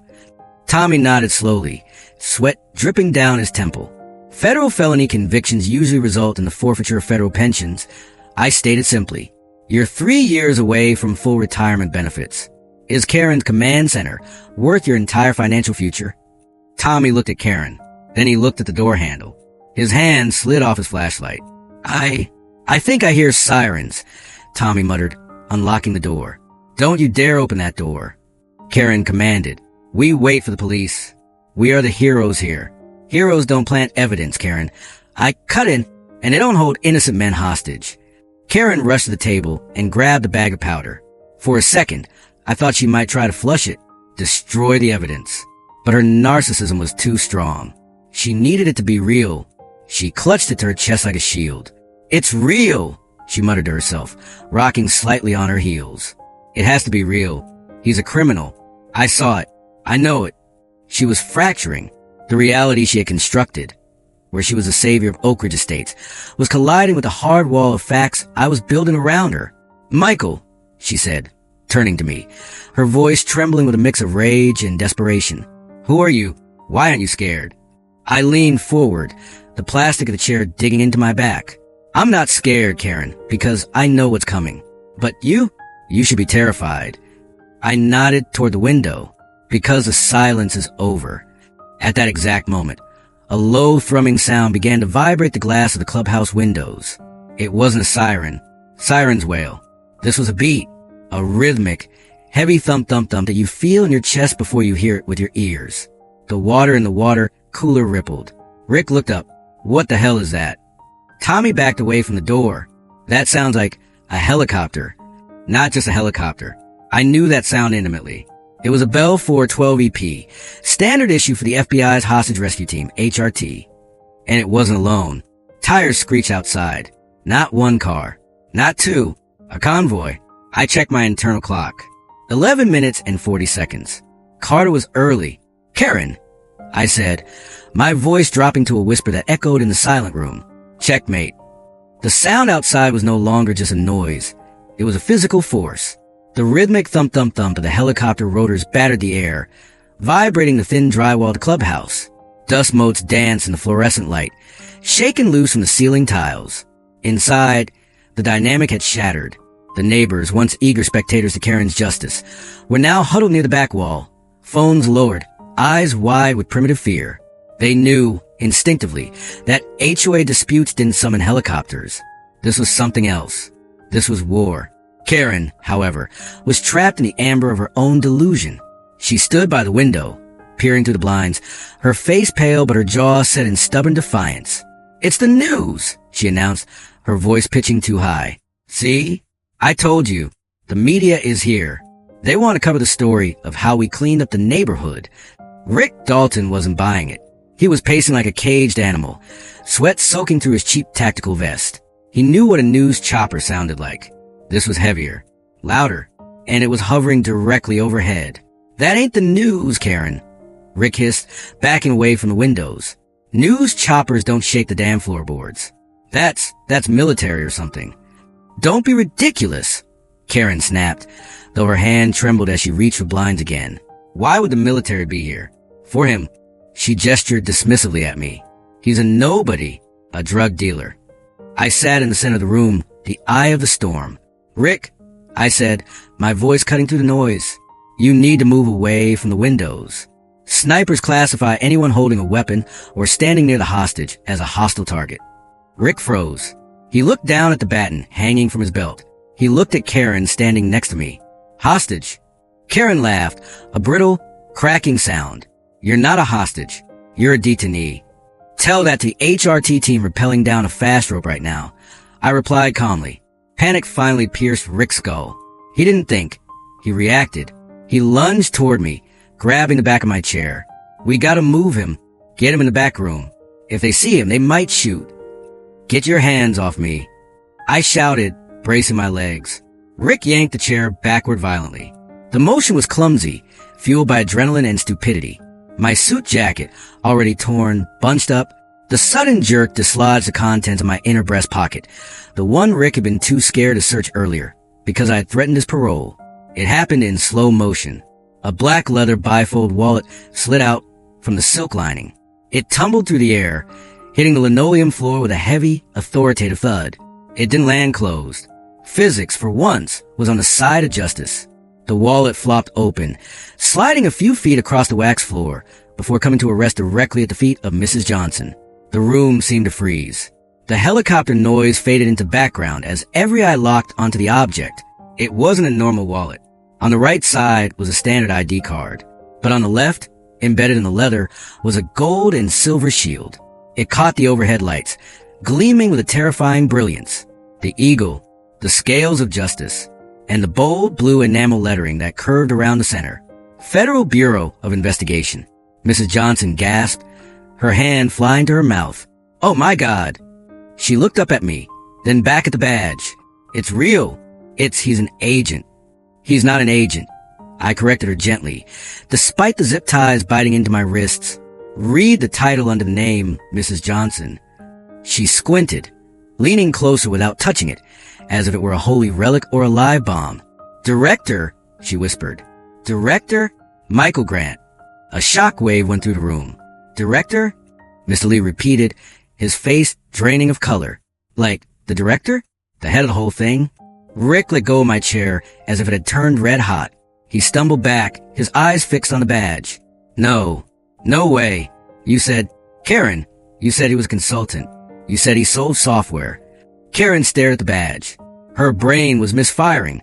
Tommy nodded slowly, sweat dripping down his temple. Federal felony convictions usually result in the forfeiture of federal pensions. I stated simply, you're 3 years away from full retirement benefits. Is Karen's command center worth your entire financial future? Tommy looked at Karen. Then he looked at the door handle. His hand slid off his flashlight. I think I hear sirens, Tommy muttered, unlocking the door. Don't you dare open that door. Karen commanded. We wait for the police. We are the heroes here. Heroes don't plant evidence, Karen. I cut in, and they don't hold innocent men hostage. Karen rushed to the table and grabbed a bag of powder. For a second, I thought she might try to flush it, destroy the evidence. But her narcissism was too strong. She needed it to be real. She clutched it to her chest like a shield. It's real, she muttered to herself, rocking slightly on her heels. It has to be real. He's a criminal. I saw it. I know it. She was fracturing. The reality she had constructed, where she was the savior of Oak Ridge Estates, was colliding with the hard wall of facts I was building around her. Michael, she said, turning to me, her voice trembling with a mix of rage and desperation. Who are you? Why aren't you scared? I leaned forward, the plastic of the chair digging into my back. I'm not scared, Karen, because I know what's coming. But you should be terrified. I nodded toward the window, because the silence is over. At that exact moment, a low thrumming sound began to vibrate the glass of the clubhouse windows. It wasn't a siren. Sirens wail. This was a beat, a rhythmic, heavy thump-thump-thump that you feel in your chest before you hear it with your ears. The water in the water cooler rippled. Rick looked up. What the hell is that? Tommy backed away from the door. That sounds like a helicopter. Not just a helicopter. I knew that sound intimately. It was a Bell 412 EP, standard issue for the FBI's hostage rescue team, HRT. And it wasn't alone. Tires screeched outside. Not one car. Not two. A convoy. I checked my internal clock. 11 minutes and 40 seconds. Carter was early. Karen, I said, my voice dropping to a whisper that echoed in the silent room. Checkmate. The sound outside was no longer just a noise. It was a physical force. The rhythmic thump-thump-thump of the helicopter rotors battered the air, vibrating the thin drywall of the clubhouse. Dust motes danced in the fluorescent light, shaken loose from the ceiling tiles. Inside, the dynamic had shattered. The neighbors, once eager spectators to Karen's justice, were now huddled near the back wall, phones lowered, eyes wide with primitive fear. They knew, instinctively, that HOA disputes didn't summon helicopters. This was something else. This was war. Karen, however, was trapped in the amber of her own delusion. She stood by the window, peering through the blinds, her face pale but her jaw set in stubborn defiance. "It's the news," she announced, her voice pitching too high. "See? I told you. The media is here. They want to cover the story of how we cleaned up the neighborhood." Rick Dalton wasn't buying it. He was pacing like a caged animal, sweat soaking through his cheap tactical vest. He knew what a news chopper sounded like. This was heavier, louder, and it was hovering directly overhead. "That ain't the news, Karen," Rick hissed, backing away from the windows. "News choppers don't shake the damn floorboards. That's military or something." "Don't be ridiculous," Karen snapped, though her hand trembled as she reached for blinds again. "Why would the military be here?" "For him." She gestured dismissively at me. "He's a nobody, a drug dealer." I sat in the center of the room, the eye of the storm. "Rick," I said, my voice cutting through the noise, "you need to move away from the windows. Snipers classify anyone holding a weapon or standing near the hostage as a hostile target." Rick froze. He looked down at the baton hanging from his belt. He looked at Karen standing next to me. "Hostage?" Karen laughed, a brittle, cracking sound. "You're not a hostage. You're a detainee. Tell that to the HRT team rappelling down a fast rope right now." I replied calmly. Panic finally pierced Rick's skull. He didn't think. He reacted. He lunged toward me, grabbing the back of my chair. "We gotta move him. Get him in the back room. If they see him, they might shoot." "Get your hands off me," I shouted, bracing my legs. Rick yanked the chair backward violently. The motion was clumsy, fueled by adrenaline and stupidity. My suit jacket, already torn, bunched up. The sudden jerk dislodged the contents of my inner breast pocket, the one Rick had been too scared to search earlier, because I had threatened his parole. It happened in slow motion. A black leather bifold wallet slid out from the silk lining. It tumbled through the air, hitting the linoleum floor with a heavy, authoritative thud. It didn't land closed. Physics, for once, was on the side of justice. The wallet flopped open, sliding a few feet across the wax floor before coming to a rest directly at the feet of Mrs. Johnson. The room seemed to freeze. The helicopter noise faded into background as every eye locked onto the object. It wasn't a normal wallet. On the right side was a standard ID card, but on the left, embedded in the leather, was a gold and silver shield. It caught the overhead lights, gleaming with a terrifying brilliance. The eagle, the scales of justice, and the bold blue enamel lettering that curved around the center. Federal Bureau of Investigation. Mrs. Johnson gasped, her hand flying to her mouth. "Oh my God." She looked up at me, then back at the badge. "It's real. He's an agent." "He's not an agent," I corrected her gently, despite the zip ties biting into my wrists. "Read the title under the name, Mrs. Johnson." She squinted, leaning closer without touching it, as if it were a holy relic or a live bomb. "Director," she whispered. "Director Michael Grant." A shock wave went through the room. "Director?" Mr. Lee repeated, his face draining of color. "Like, the director? The head of the whole thing?" Rick let go of my chair as if it had turned red hot. He stumbled back, his eyes fixed on the badge. No way. You said, Karen, you said he was a consultant. You said he sold software." Karen stared at the badge. Her brain was misfiring,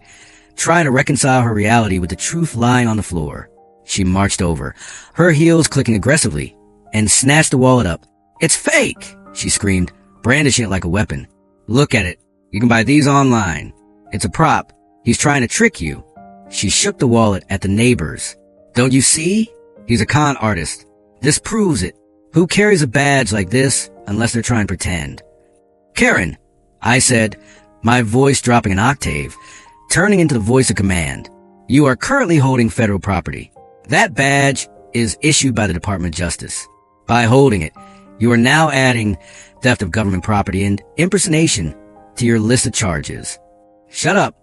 trying to reconcile her reality with the truth lying on the floor. She marched over, her heels clicking aggressively, and snatched the wallet up. "It's fake!" she screamed, brandishing it like a weapon. "Look at it. You can buy these online. It's a prop. He's trying to trick you." She shook the wallet at the neighbors. "Don't you see? He's a con artist. This proves it. Who carries a badge like this unless they're trying to pretend?" "Karen," I said, my voice dropping an octave, turning into the voice of command. "You are currently holding federal property. That badge is issued by the Department of Justice. By holding it, you are now adding theft of government property and impersonation to your list of charges." "Shut up."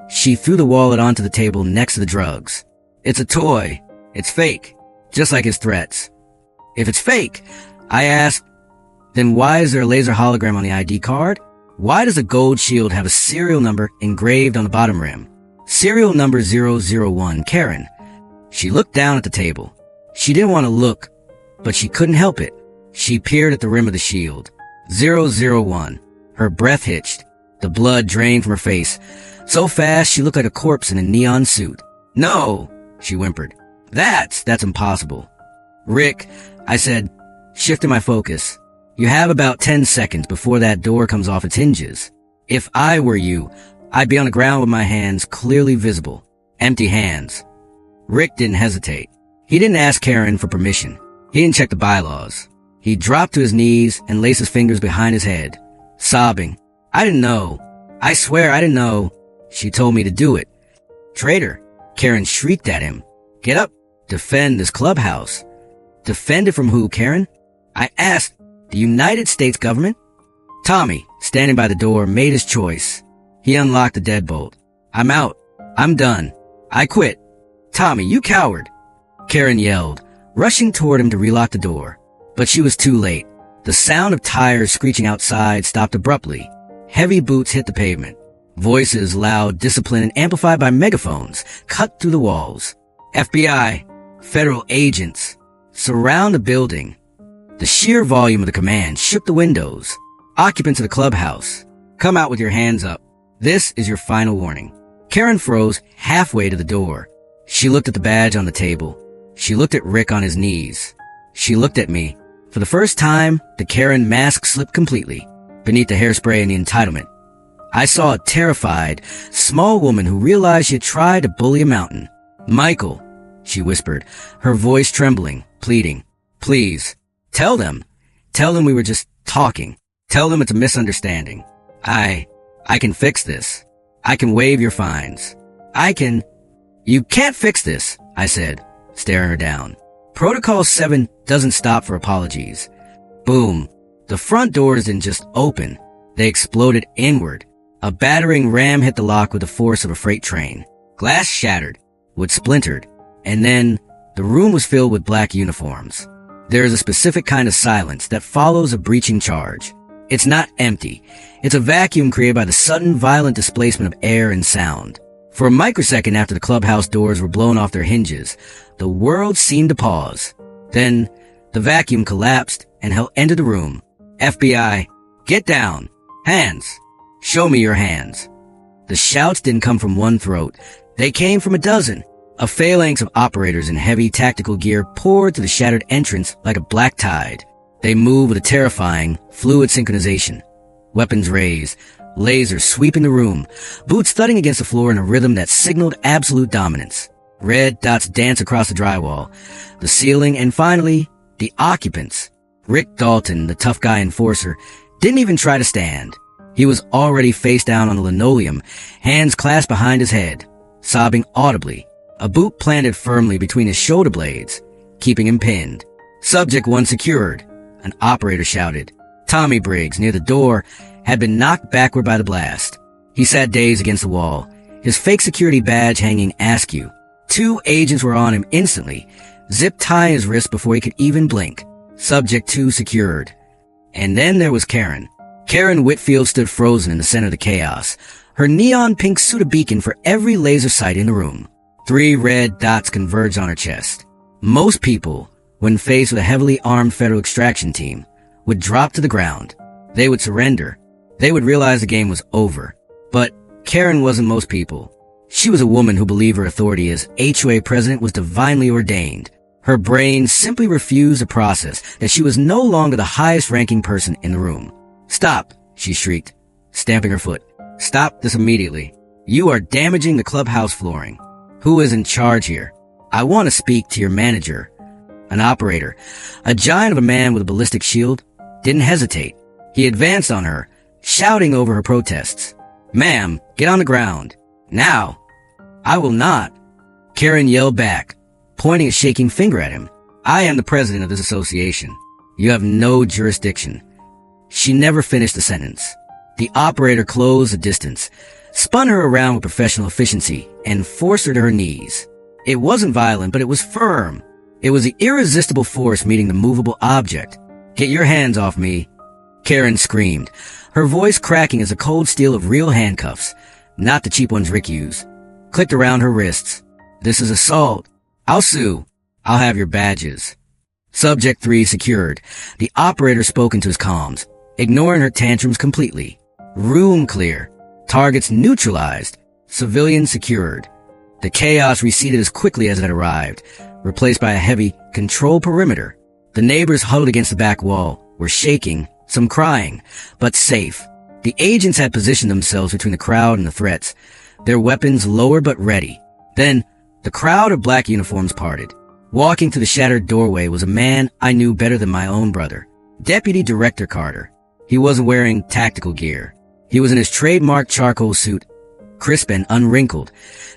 She threw the wallet onto the table next to the drugs. "It's a toy. It's fake, just like his threats." "If it's fake," I asked, "then why is there a laser hologram on the ID card? Why does a gold shield have a serial number engraved on the bottom rim? Serial number 001, Karen." She looked down at the table. She didn't want to look, but she couldn't help it. She peered at the rim of the shield. 001. Her breath hitched. The blood drained from her face. So fast, she looked like a corpse in a neon suit. "No," she whimpered. That's impossible." "Rick," I said, shifting my focus. "You have about 10 seconds before that door comes off its hinges. If I were you, I'd be on the ground with my hands clearly visible. Empty hands." Rick didn't hesitate. He didn't ask Karen for permission. He didn't check the bylaws. He dropped to his knees and laced his fingers behind his head, sobbing. "I didn't know. I swear I didn't know. She told me to do it." "Traitor," Karen shrieked at him. "Get up. Defend this clubhouse." "Defend it from who, Karen?" I asked. "The United States government?" Tommy, standing by the door, made his choice. He unlocked the deadbolt. "I'm out. I'm done. I quit." "Tommy, you coward!" Karen yelled, rushing toward him to relock the door. But she was too late. The sound of tires screeching outside stopped abruptly. Heavy boots hit the pavement. Voices, loud, disciplined, and amplified by megaphones, cut through the walls. FBI, federal agents, surround the building. The sheer volume of the command shook the windows. "Occupants of the clubhouse, come out with your hands up. This is your final warning." Karen froze halfway to the door. She looked at the badge on the table. She looked at Rick on his knees. She looked at me. For the first time, the Karen mask slipped completely, beneath the hairspray and the entitlement. I saw a terrified, small woman who realized she had tried to bully a mountain. "Michael," she whispered, her voice trembling, pleading. "Please, tell them. Tell them we were just talking. Tell them it's a misunderstanding. I can fix this. I can waive your fines. I can—" "You can't fix this," I said, staring her down. "Protocol 7 doesn't stop for apologies." Boom. The front doors didn't just open. They exploded inward. A battering ram hit the lock with the force of a freight train. Glass shattered, wood splintered, and then the room was filled with black uniforms. There is a specific kind of silence that follows a breaching charge. It's not empty. It's a vacuum created by the sudden, violent displacement of air and sound. For a microsecond after the clubhouse doors were blown off their hinges, the world seemed to pause. Then, the vacuum collapsed and held entered the room. "FBI, get down. Hands. Show me your hands." The shouts didn't come from one throat. They came from a dozen. A phalanx of operators in heavy tactical gear poured to the shattered entrance like a black tide. They moved with a terrifying, fluid synchronization. Weapons raised, lasers sweeping the room, boots thudding against the floor in a rhythm that signaled absolute dominance. Red dots danced across the drywall, the ceiling, and finally, the occupants. Rick Dalton, the tough guy enforcer, didn't even try to stand. He was already face down on the linoleum, hands clasped behind his head, sobbing audibly, a boot planted firmly between his shoulder blades, keeping him pinned. "Subject 1 secured," an operator shouted. Tommy Briggs, near the door, had been knocked backward by the blast. He sat dazed against the wall, his fake security badge hanging askew. 2 agents were on him instantly, zip tying his wrist before he could even blink. Subject 2 secured. And then there was Karen. Karen Whitfield stood frozen in the center of the chaos, her neon pink suit a beacon for every laser sight in the room. 3 red dots converged on her chest. Most people, when faced with a heavily armed federal extraction team, would drop to the ground. They would surrender. They would realize the game was over. But Karen wasn't most people. She was a woman who believed her authority as HOA President was divinely ordained. Her brain simply refused to process that she was no longer the highest-ranking person in the room. "Stop," she shrieked, stamping her foot. "Stop this immediately. You are damaging the clubhouse flooring. Who is in charge here? I want to speak to your manager." An operator, a giant of a man with a ballistic shield, didn't hesitate. He advanced on her, shouting over her protests. "Ma'am, get on the ground. Now." "I will not." Karen yelled back, pointing a shaking finger at him. "I am the president of this association. You have no jurisdiction." She never finished the sentence. The operator closed the distance, spun her around with professional efficiency, and forced her to her knees. It wasn't violent, but it was firm. It was the irresistible force meeting the movable object. "Get your hands off me." Karen screamed, her voice cracking as the cold steel of real handcuffs, not the cheap ones Rick used, clicked around her wrists. "This is assault. I'll sue. I'll have your badges." Subject 3 secured. The operator spoke into his comms, ignoring her tantrums completely. Room clear. Targets neutralized. Civilians secured. The chaos receded as quickly as it had arrived, replaced by a heavy control perimeter. The neighbors huddled against the back wall, were shaking, some crying, but safe. The agents had positioned themselves between the crowd and the threats, their weapons lower but ready. Then, the crowd of black uniforms parted. Walking through the shattered doorway was a man I knew better than my own brother, Deputy Director Carter. He wasn't wearing tactical gear. He was in his trademark charcoal suit, crisp and unwrinkled,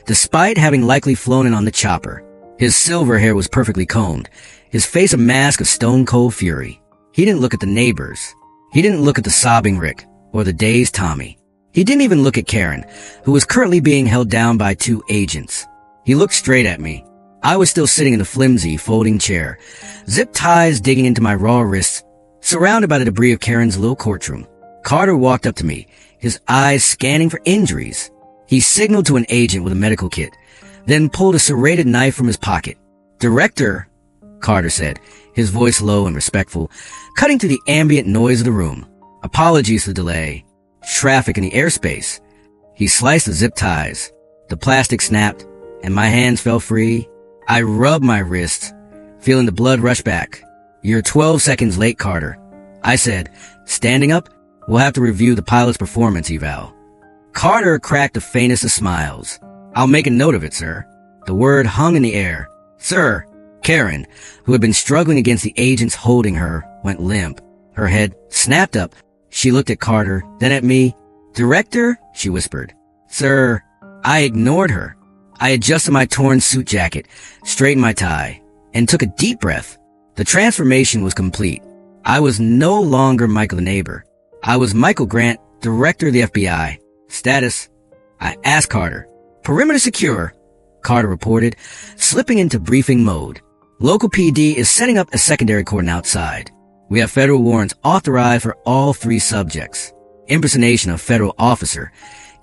despite having likely flown in on the chopper. His silver hair was perfectly combed, his face a mask of stone-cold fury. He didn't look at the neighbors. He didn't look at the sobbing Rick or the dazed Tommy. He didn't even look at Karen, who was currently being held down by 2 agents. He looked straight at me. I was still sitting in the flimsy, folding chair, zip ties digging into my raw wrists, surrounded by the debris of Karen's little courtroom. Carter walked up to me, his eyes scanning for injuries. He signaled to an agent with a medical kit, then pulled a serrated knife from his pocket. "Director," Carter said, his voice low and respectful, cutting through the ambient noise of the room. "Apologies for the delay. Traffic in the airspace." He sliced the zip ties. The plastic snapped, and my hands fell free. I rubbed my wrists, feeling the blood rush back. "You're 12 seconds late, Carter," I said, standing up. "We'll have to review the pilot's performance eval." Carter cracked the faintest of smiles. "I'll make a note of it, sir." The word hung in the air. "Sir." Karen, who had been struggling against the agents holding her, went limp. Her head snapped up. She looked at Carter, then at me. "Director?" she whispered. "Sir." I ignored her. I adjusted my torn suit jacket, straightened my tie, and took a deep breath. The transformation was complete. I was no longer Michael the neighbor. I was Michael Grant, Director of the FBI. Status? I asked Carter. "Perimeter secure," Carter reported, slipping into briefing mode. "Local PD is setting up a secondary cordon outside. We have federal warrants authorized for all 3 subjects. Impersonation of federal officer,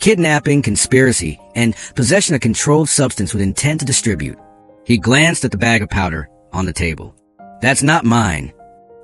kidnapping, conspiracy, and possession of controlled substance with intent to distribute." He glanced at the bag of powder on the table. "That's not mine,"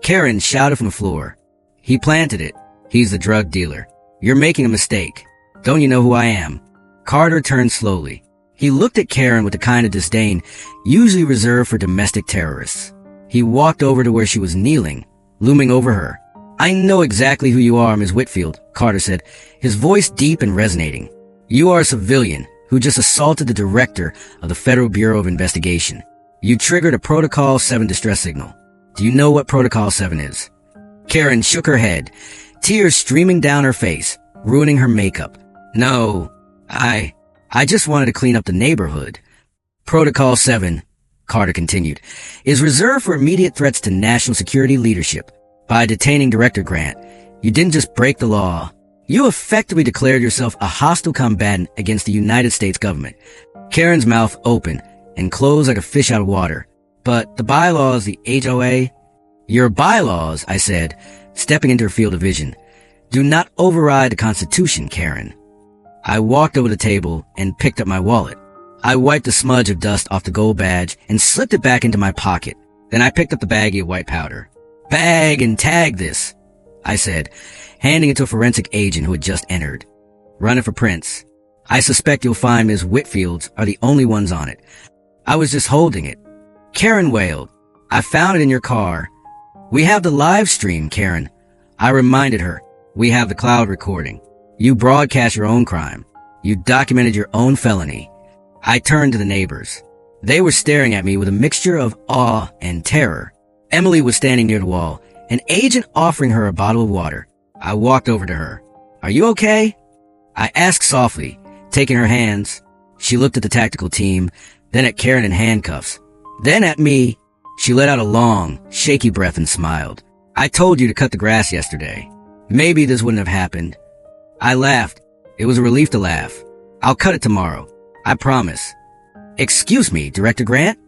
Karen shouted from the floor. "He planted it. He's the drug dealer. You're making a mistake. Don't you know who I am?" Carter turned slowly. He looked at Karen with the kind of disdain usually reserved for domestic terrorists. He walked over to where she was kneeling, looming over her. "I know exactly who you are, Ms. Whitfield," Carter said, his voice deep and resonating. "You are a civilian who just assaulted the director of the Federal Bureau of Investigation. You triggered a Protocol 7 distress signal. Do you know what Protocol 7 is?" Karen shook her head, tears streaming down her face, ruining her makeup. "No, I just wanted to clean up the neighborhood." "Protocol 7, Carter continued, "is reserved for immediate threats to national security leadership. By detaining Director Grant, you didn't just break the law. You effectively declared yourself a hostile combatant against the United States government." Karen's mouth opened and closed like a fish out of water. "But the bylaws, the HOA..." "Your bylaws," I said, stepping into her field of vision, "do not override the Constitution, Karen." I walked over the table and picked up my wallet. I wiped a smudge of dust off the gold badge and slipped it back into my pocket. Then I picked up the baggie of white powder. "Bag and tag this," I said, handing it to a forensic agent who had just entered. "Run it for prints. I suspect you'll find Ms. Whitfield's are the only ones on it." I was just holding it. Karen wailed. "I found it in your car." "We have the live stream, Karen." I reminded her. "We have the cloud recording. You broadcast your own crime. You documented your own felony." I turned to the neighbors. They were staring at me with a mixture of awe and terror. Emily was standing near the wall, an agent offering her a bottle of water. I walked over to her. "Are you okay?" I asked softly, taking her hands. She looked at the tactical team, then at Karen in handcuffs, then at me. She let out a long, shaky breath and smiled. "I told you to cut the grass yesterday. Maybe this wouldn't have happened." I laughed. It was a relief to laugh. "I'll cut it tomorrow. I promise." "Excuse me, Director Grant?"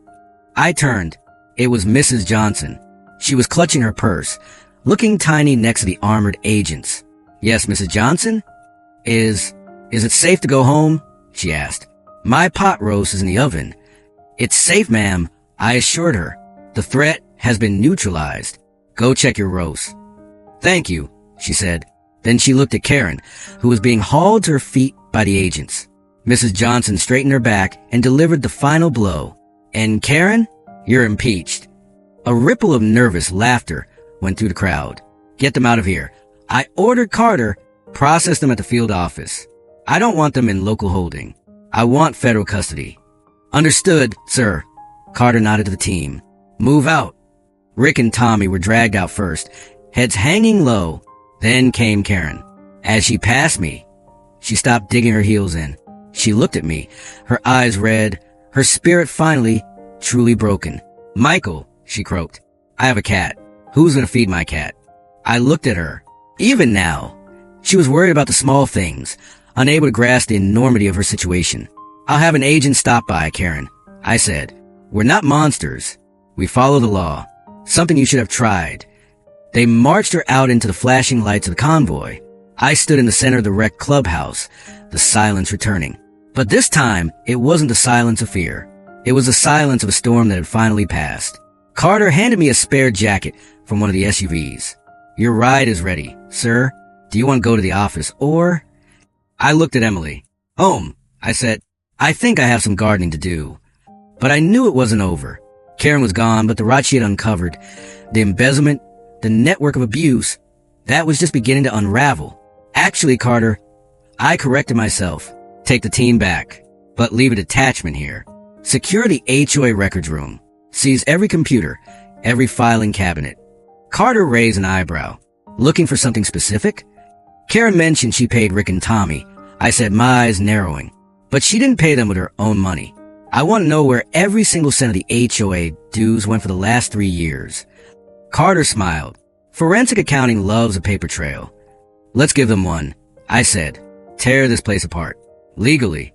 I turned. It was Mrs. Johnson. She was clutching her purse, looking tiny next to the armored agents. "Yes, Mrs. Johnson? Is it safe to go home?" she asked. "My pot roast is in the oven." "It's safe, ma'am," I assured her. "The threat has been neutralized. Go check your roast." "Thank you," she said. Then she looked at Karen, who was being hauled to her feet by the agents. Mrs. Johnson straightened her back and delivered the final blow. And Karen, you're impeached. A ripple of nervous laughter went through the crowd. Get them out of here. I ordered Carter, process them at the field office. I don't want them in local holding. I want federal custody. Understood, sir. Carter nodded to the team. Move out. Rick and Tommy were dragged out first, heads hanging low. Then came Karen. As she passed me, she stopped digging her heels in. She looked at me, her eyes red, her spirit finally truly broken. Michael, she croaked. I have a cat. Who's gonna feed my cat? I looked at her. Even now, she was worried about the small things, unable to grasp the enormity of her situation. I'll have an agent stop by, Karen. I said, we're not monsters. We follow the law. Something you should have tried. They marched her out into the flashing lights of the convoy. I stood in the center of the wrecked clubhouse, the silence returning. But this time, it wasn't the silence of fear. It was the silence of a storm that had finally passed. Carter handed me a spare jacket from one of the SUVs. Your ride is ready, sir. Do you want to go to the office, or? I looked at Emily. Home, I said. I think I have some gardening to do. But I knew it wasn't over. Karen was gone, but the rot she had uncovered, the embezzlement, the network of abuse, that was just beginning to unravel. Actually, Carter, I corrected myself. Take the team back, but leave a detachment here. Secure the HOA records room. Seize every computer, every filing cabinet. Carter raised an eyebrow. Looking for something specific? Karen mentioned she paid Rick and Tommy. I said my eyes narrowing. But she didn't pay them with her own money. I want to know where every single cent of the HOA dues went for the last 3 years. Carter smiled. Forensic accounting loves a paper trail. Let's give them one. I said, tear this place apart. Legally.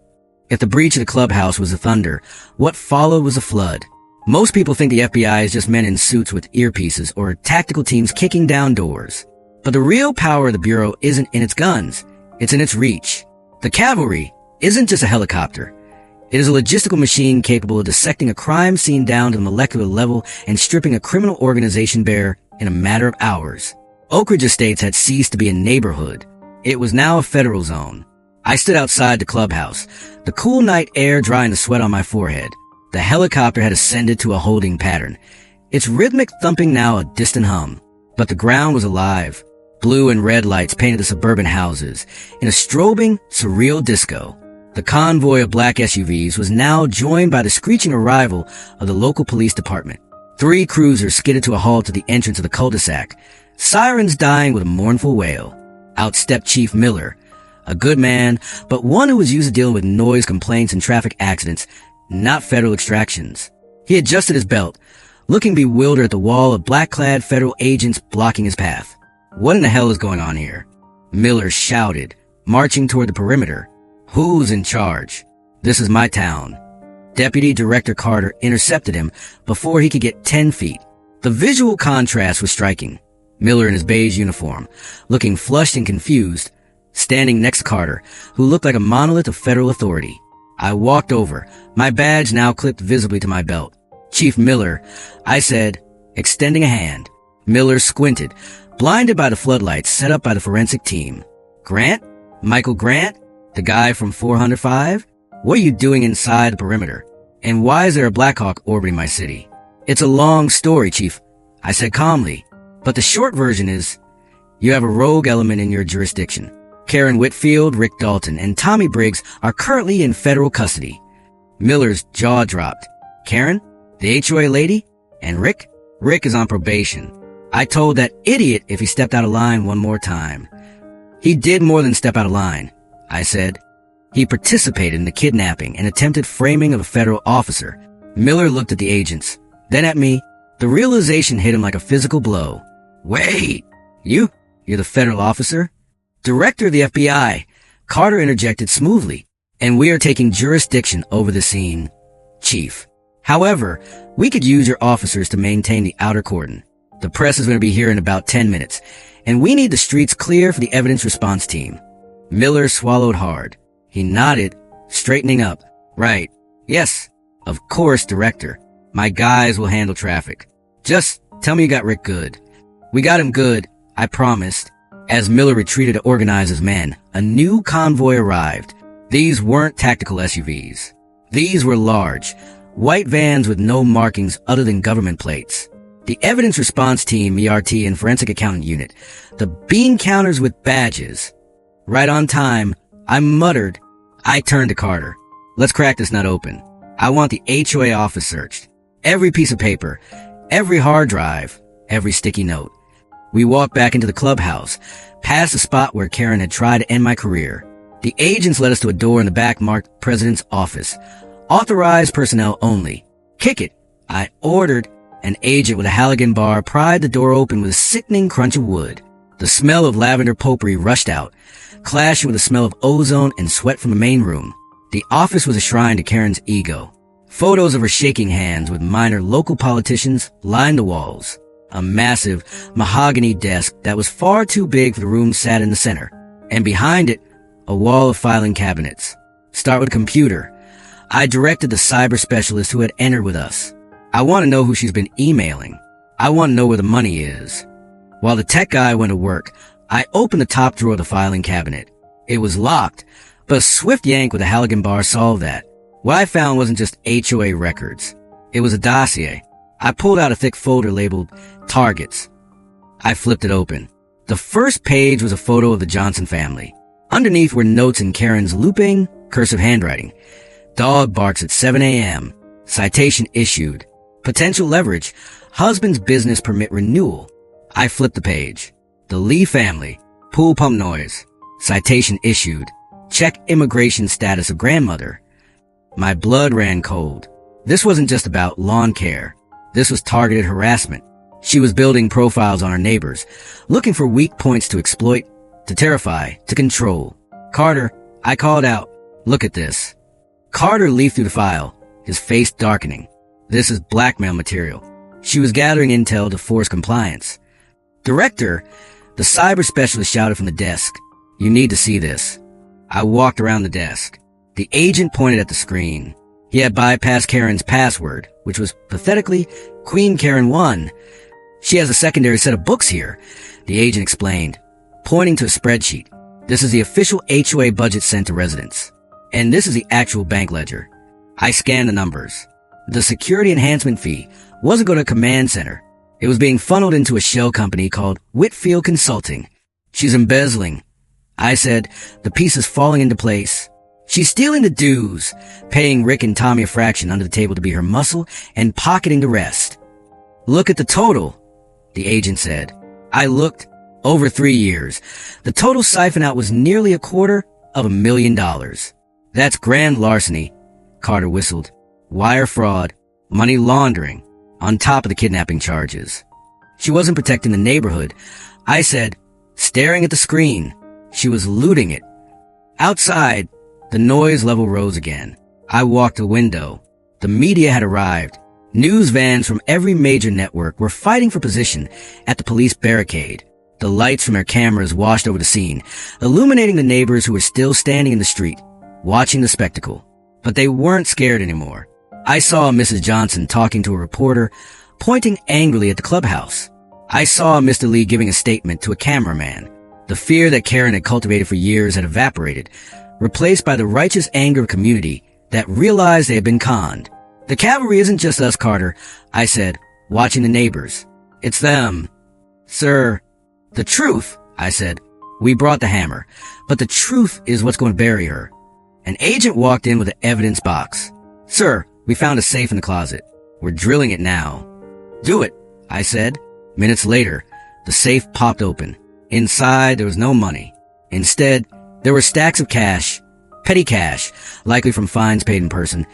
If the breach of the clubhouse was a thunder, what followed was a flood. Most people think the FBI is just men in suits with earpieces or tactical teams kicking down doors. But the real power of the Bureau isn't in its guns. It's in its reach. The cavalry isn't just a helicopter. It is a logistical machine capable of dissecting a crime scene down to the molecular level and stripping a criminal organization bare in a matter of hours. Oak Ridge Estates had ceased to be a neighborhood. It was now a federal zone. I stood outside the clubhouse, the cool night air drying the sweat on my forehead. The helicopter had ascended to a holding pattern, its rhythmic thumping now a distant hum. But the ground was alive. Blue and red lights painted the suburban houses in a strobing, surreal disco. The convoy of black SUVs was now joined by the screeching arrival of the local police department. 3 cruisers skidded to a halt at the entrance of the cul-de-sac, sirens dying with a mournful wail. Out stepped Chief Miller, a good man, but one who was used to dealing with noise complaints and traffic accidents, not federal extractions. He adjusted his belt, looking bewildered at the wall of black-clad federal agents blocking his path. What in the hell is going on here? Miller shouted, marching toward the perimeter. Who's in charge? This is my town. Deputy Director Carter intercepted him before he could get 10 feet. The visual contrast was striking. Miller in his beige uniform, looking flushed and confused, standing next to Carter, who looked like a monolith of federal authority. I walked over, my badge now clipped visibly to my belt. Chief Miller, I said, extending a hand. Miller squinted, blinded by the floodlights set up by the forensic team. Grant? Michael Grant? The guy from 405? What are you doing inside the perimeter? And why is there a Blackhawk orbiting my city? It's a long story, Chief, I said calmly. But the short version is, you have a rogue element in your jurisdiction. Karen Whitfield, Rick Dalton, and Tommy Briggs are currently in federal custody. Miller's jaw dropped. Karen? The HOA lady? And Rick? Rick is on probation. I told that idiot if he stepped out of line one more time. He did more than step out of line, I said. He participated in the kidnapping and attempted framing of a federal officer. Miller looked at the agents, then at me. The realization hit him like a physical blow. Wait, you're the federal officer? Director of the FBI, Carter interjected smoothly, and we are taking jurisdiction over the scene, Chief. However, we could use your officers to maintain the outer cordon. The press is going to be here in about 10 minutes, and we need the streets clear for the evidence response team. Miller swallowed hard. He nodded, straightening up. Right. Yes, of course, Director. My guys will handle traffic. Just tell me you got Rick good. We got him good, I promised. As Miller retreated to organize his men, a new convoy arrived. These weren't tactical SUVs. These were large, white vans with no markings other than government plates. The Evidence Response Team, ERT, and Forensic Accountant Unit. The bean counters with badges. Right on time, I muttered. I turned to Carter. Let's crack this nut open. I want the HOA office searched. Every piece of paper, every hard drive, every sticky note. We walked back into the clubhouse, past the spot where Karen had tried to end my career. The agents led us to a door in the back marked President's Office. Authorized personnel only. Kick it, I ordered. An agent with a Halligan bar pried the door open with a sickening crunch of wood. The smell of lavender potpourri rushed out, clashing with the smell of ozone and sweat from the main room. The office was a shrine to Karen's ego. Photos of her shaking hands with minor local politicians lined the walls. A massive mahogany desk that was far too big for the room sat in the center. And behind it, a wall of filing cabinets. Start with a computer. I directed the cyber specialist who had entered with us. I want to know who she's been emailing. I want to know where the money is. While the tech guy went to work, I opened the top drawer of the filing cabinet. It was locked, but a swift yank with a Halligan bar solved that. What I found wasn't just HOA records. It was a dossier. I pulled out a thick folder labeled Targets. I flipped it open. The first page was a photo of the Johnson family. Underneath were notes in Karen's looping, cursive handwriting. Dog barks at 7 a.m. Citation issued. Potential leverage. Husband's business permit renewal. I flipped the page. The Lee family. Pool pump noise. Citation issued. Check immigration status of grandmother. My blood ran cold. This wasn't just about lawn care. This was targeted harassment. She was building profiles on her neighbors, looking for weak points to exploit, to terrify, to control. Carter, I called out. Look at this. Carter leafed through the file, his face darkening. This is blackmail material. She was gathering intel to force compliance. Director, the cyber specialist shouted from the desk. You need to see this. I walked around the desk. The agent pointed at the screen. He had bypassed Karen's password, which was pathetically Queen Karen 1. She has a secondary set of books here, the agent explained, pointing to a spreadsheet. This is the official HOA budget sent to residents. And this is the actual bank ledger. I scanned the numbers. The security enhancement fee wasn't going to a command center. It was being funneled into a shell company called Whitfield Consulting. She's embezzling. I said, the piece is falling into place. She's stealing the dues, paying Rick and Tommy a fraction under the table to be her muscle, and pocketing the rest. Look at the total, the agent said. I looked. Over 3 years. The total siphon out was nearly $250,000. That's grand larceny, Carter whistled. Wire fraud, money laundering, on top of the kidnapping charges. She wasn't protecting the neighborhood. I said, staring at the screen. She was looting it. Outside, the noise level rose again. I walked to the window. The media had arrived. News vans from every major network were fighting for position at the police barricade. The lights from their cameras washed over the scene, illuminating the neighbors who were still standing in the street, watching the spectacle. But they weren't scared anymore. I saw Mrs. Johnson talking to a reporter, pointing angrily at the clubhouse. I saw Mr. Lee giving a statement to a cameraman. The fear that Karen had cultivated for years had evaporated, replaced by the righteous anger of a community that realized they had been conned. The cavalry isn't just us, Carter, I said, watching the neighbors. It's them. Sir, the truth, I said. We brought the hammer, but the truth is what's going to bury her. An agent walked in with an evidence box. Sir, we found a safe in the closet. We're drilling it now. Do it, I said. Minutes later, the safe popped open. Inside, there was no money. Instead, there were stacks of cash, petty cash, likely from fines paid in person,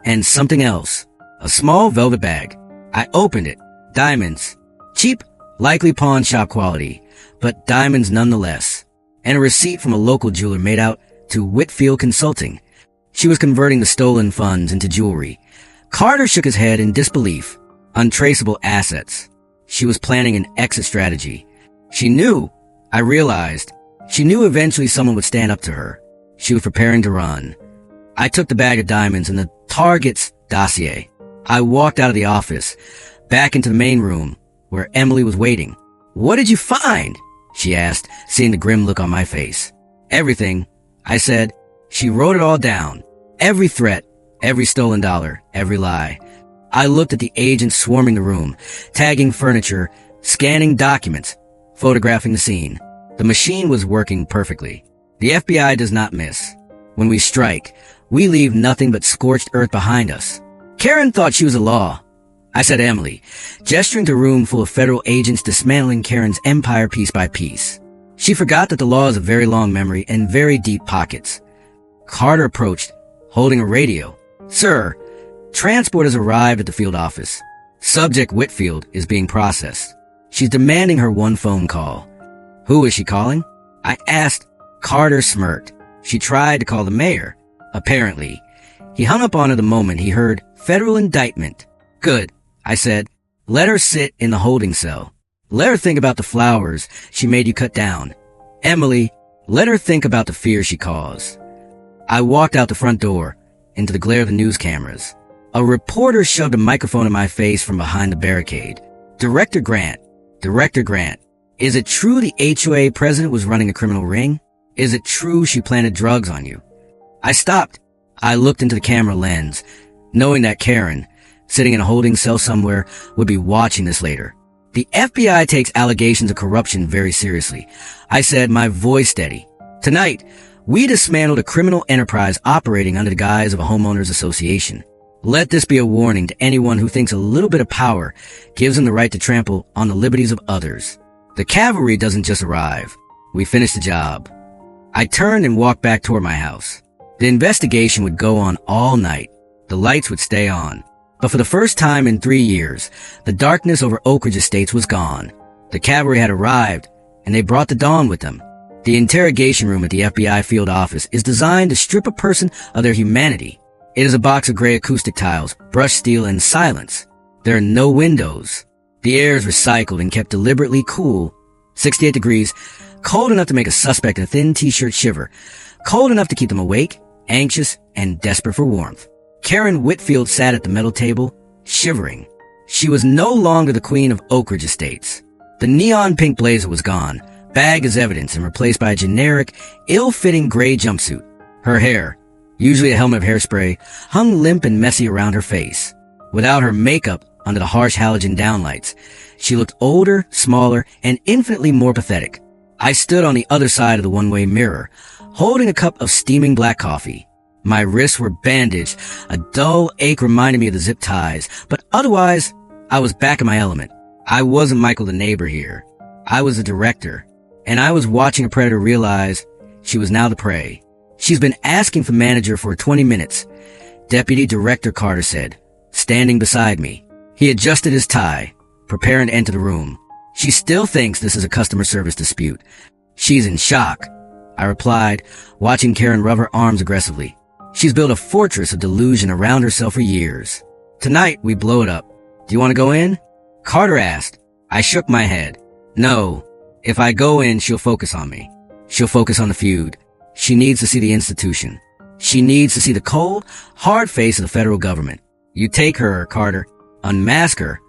and something else, a small velvet bag. I opened it. Diamonds. Cheap, likely pawn shop quality, but diamonds nonetheless. And a receipt from a local jeweler made out to Whitfield Consulting. She was converting the stolen funds into jewelry. Carter shook his head in disbelief. Untraceable assets. She was planning an exit strategy. She knew, I realized, she knew eventually someone would stand up to her. She was preparing to run. I took the bag of diamonds and the Target's dossier. I walked out of the office, back into the main room, where Emily was waiting. What did you find? she asked, seeing the grim look on my face. Everything, I said. She wrote it all down. Every threat, every stolen dollar, every lie. I looked at the agents swarming the room, tagging furniture, scanning documents, photographing the scene. The machine was working perfectly. The FBI does not miss. When we strike, we leave nothing but scorched earth behind us. Karen thought she was the law. I said Emily, gesturing to a room full of federal agents dismantling Karen's empire piece by piece. She forgot that the law has a very long memory and very deep pockets. Carter approached, holding a radio. Sir, transport has arrived at the field office. Subject Whitfield is being processed. She's demanding her one phone call. Who is she calling? I asked. Carter smirked. She tried to call the mayor. Apparently. He hung up on her the moment he heard federal indictment. Good, I said. Let her sit in the holding cell. Let her think about the flowers she made you cut down. Emily, let her think about the fear she caused. I walked out the front door, into the glare of the news cameras. A reporter shoved a microphone in my face from behind the barricade. Director Grant, is it true the HOA president was running a criminal ring? Is it true she planted drugs on you? I stopped. I looked into the camera lens, knowing that Karen, sitting in a holding cell somewhere, would be watching this later. The FBI takes allegations of corruption very seriously. I said, my voice steady. Tonight, we dismantled a criminal enterprise operating under the guise of a homeowners association. Let this be a warning to anyone who thinks a little bit of power gives them the right to trample on the liberties of others. The cavalry doesn't just arrive. We finish the job. I turned and walked back toward my house. The investigation would go on all night. The lights would stay on. But for the first time in 3 years, the darkness over Oak Ridge Estates was gone. The cavalry had arrived, and they brought the dawn with them. The interrogation room at the FBI field office is designed to strip a person of their humanity. It is a box of gray acoustic tiles, brushed steel, and silence. There are no windows. The air is recycled and kept deliberately cool. 68 degrees, cold enough to make a suspect in a thin t-shirt shiver, cold enough to keep them awake, anxious, and desperate for warmth. Karen Whitfield sat at the metal table, shivering. She was no longer the queen of Oak Ridge Estates. The neon pink blazer was gone, bagged as evidence and replaced by a generic, ill-fitting gray jumpsuit. Her hair, usually a helmet of hairspray, hung limp and messy around her face. Without her makeup under the harsh halogen downlights, she looked older, smaller, and infinitely more pathetic. I stood on the other side of the one-way mirror, holding a cup of steaming black coffee. My wrists were bandaged, a dull ache reminded me of the zip ties, but otherwise, I was back in my element. I wasn't Michael the neighbor here. I was the director, and I was watching a predator realize she was now the prey. She's been asking for manager for 20 minutes, Deputy Director Carter said, standing beside me. He adjusted his tie, preparing to enter the room. She still thinks this is a customer service dispute. She's in shock, I replied, watching Karen rub her arms aggressively. She's built a fortress of delusion around herself for years. Tonight, we blow it up. Do you want to go in? Carter asked. I shook my head. No. If I go in, she'll focus on me. She'll focus on the feud. She needs to see the institution. She needs to see the cold, hard face of the federal government. You take her, Carter. Unmask her.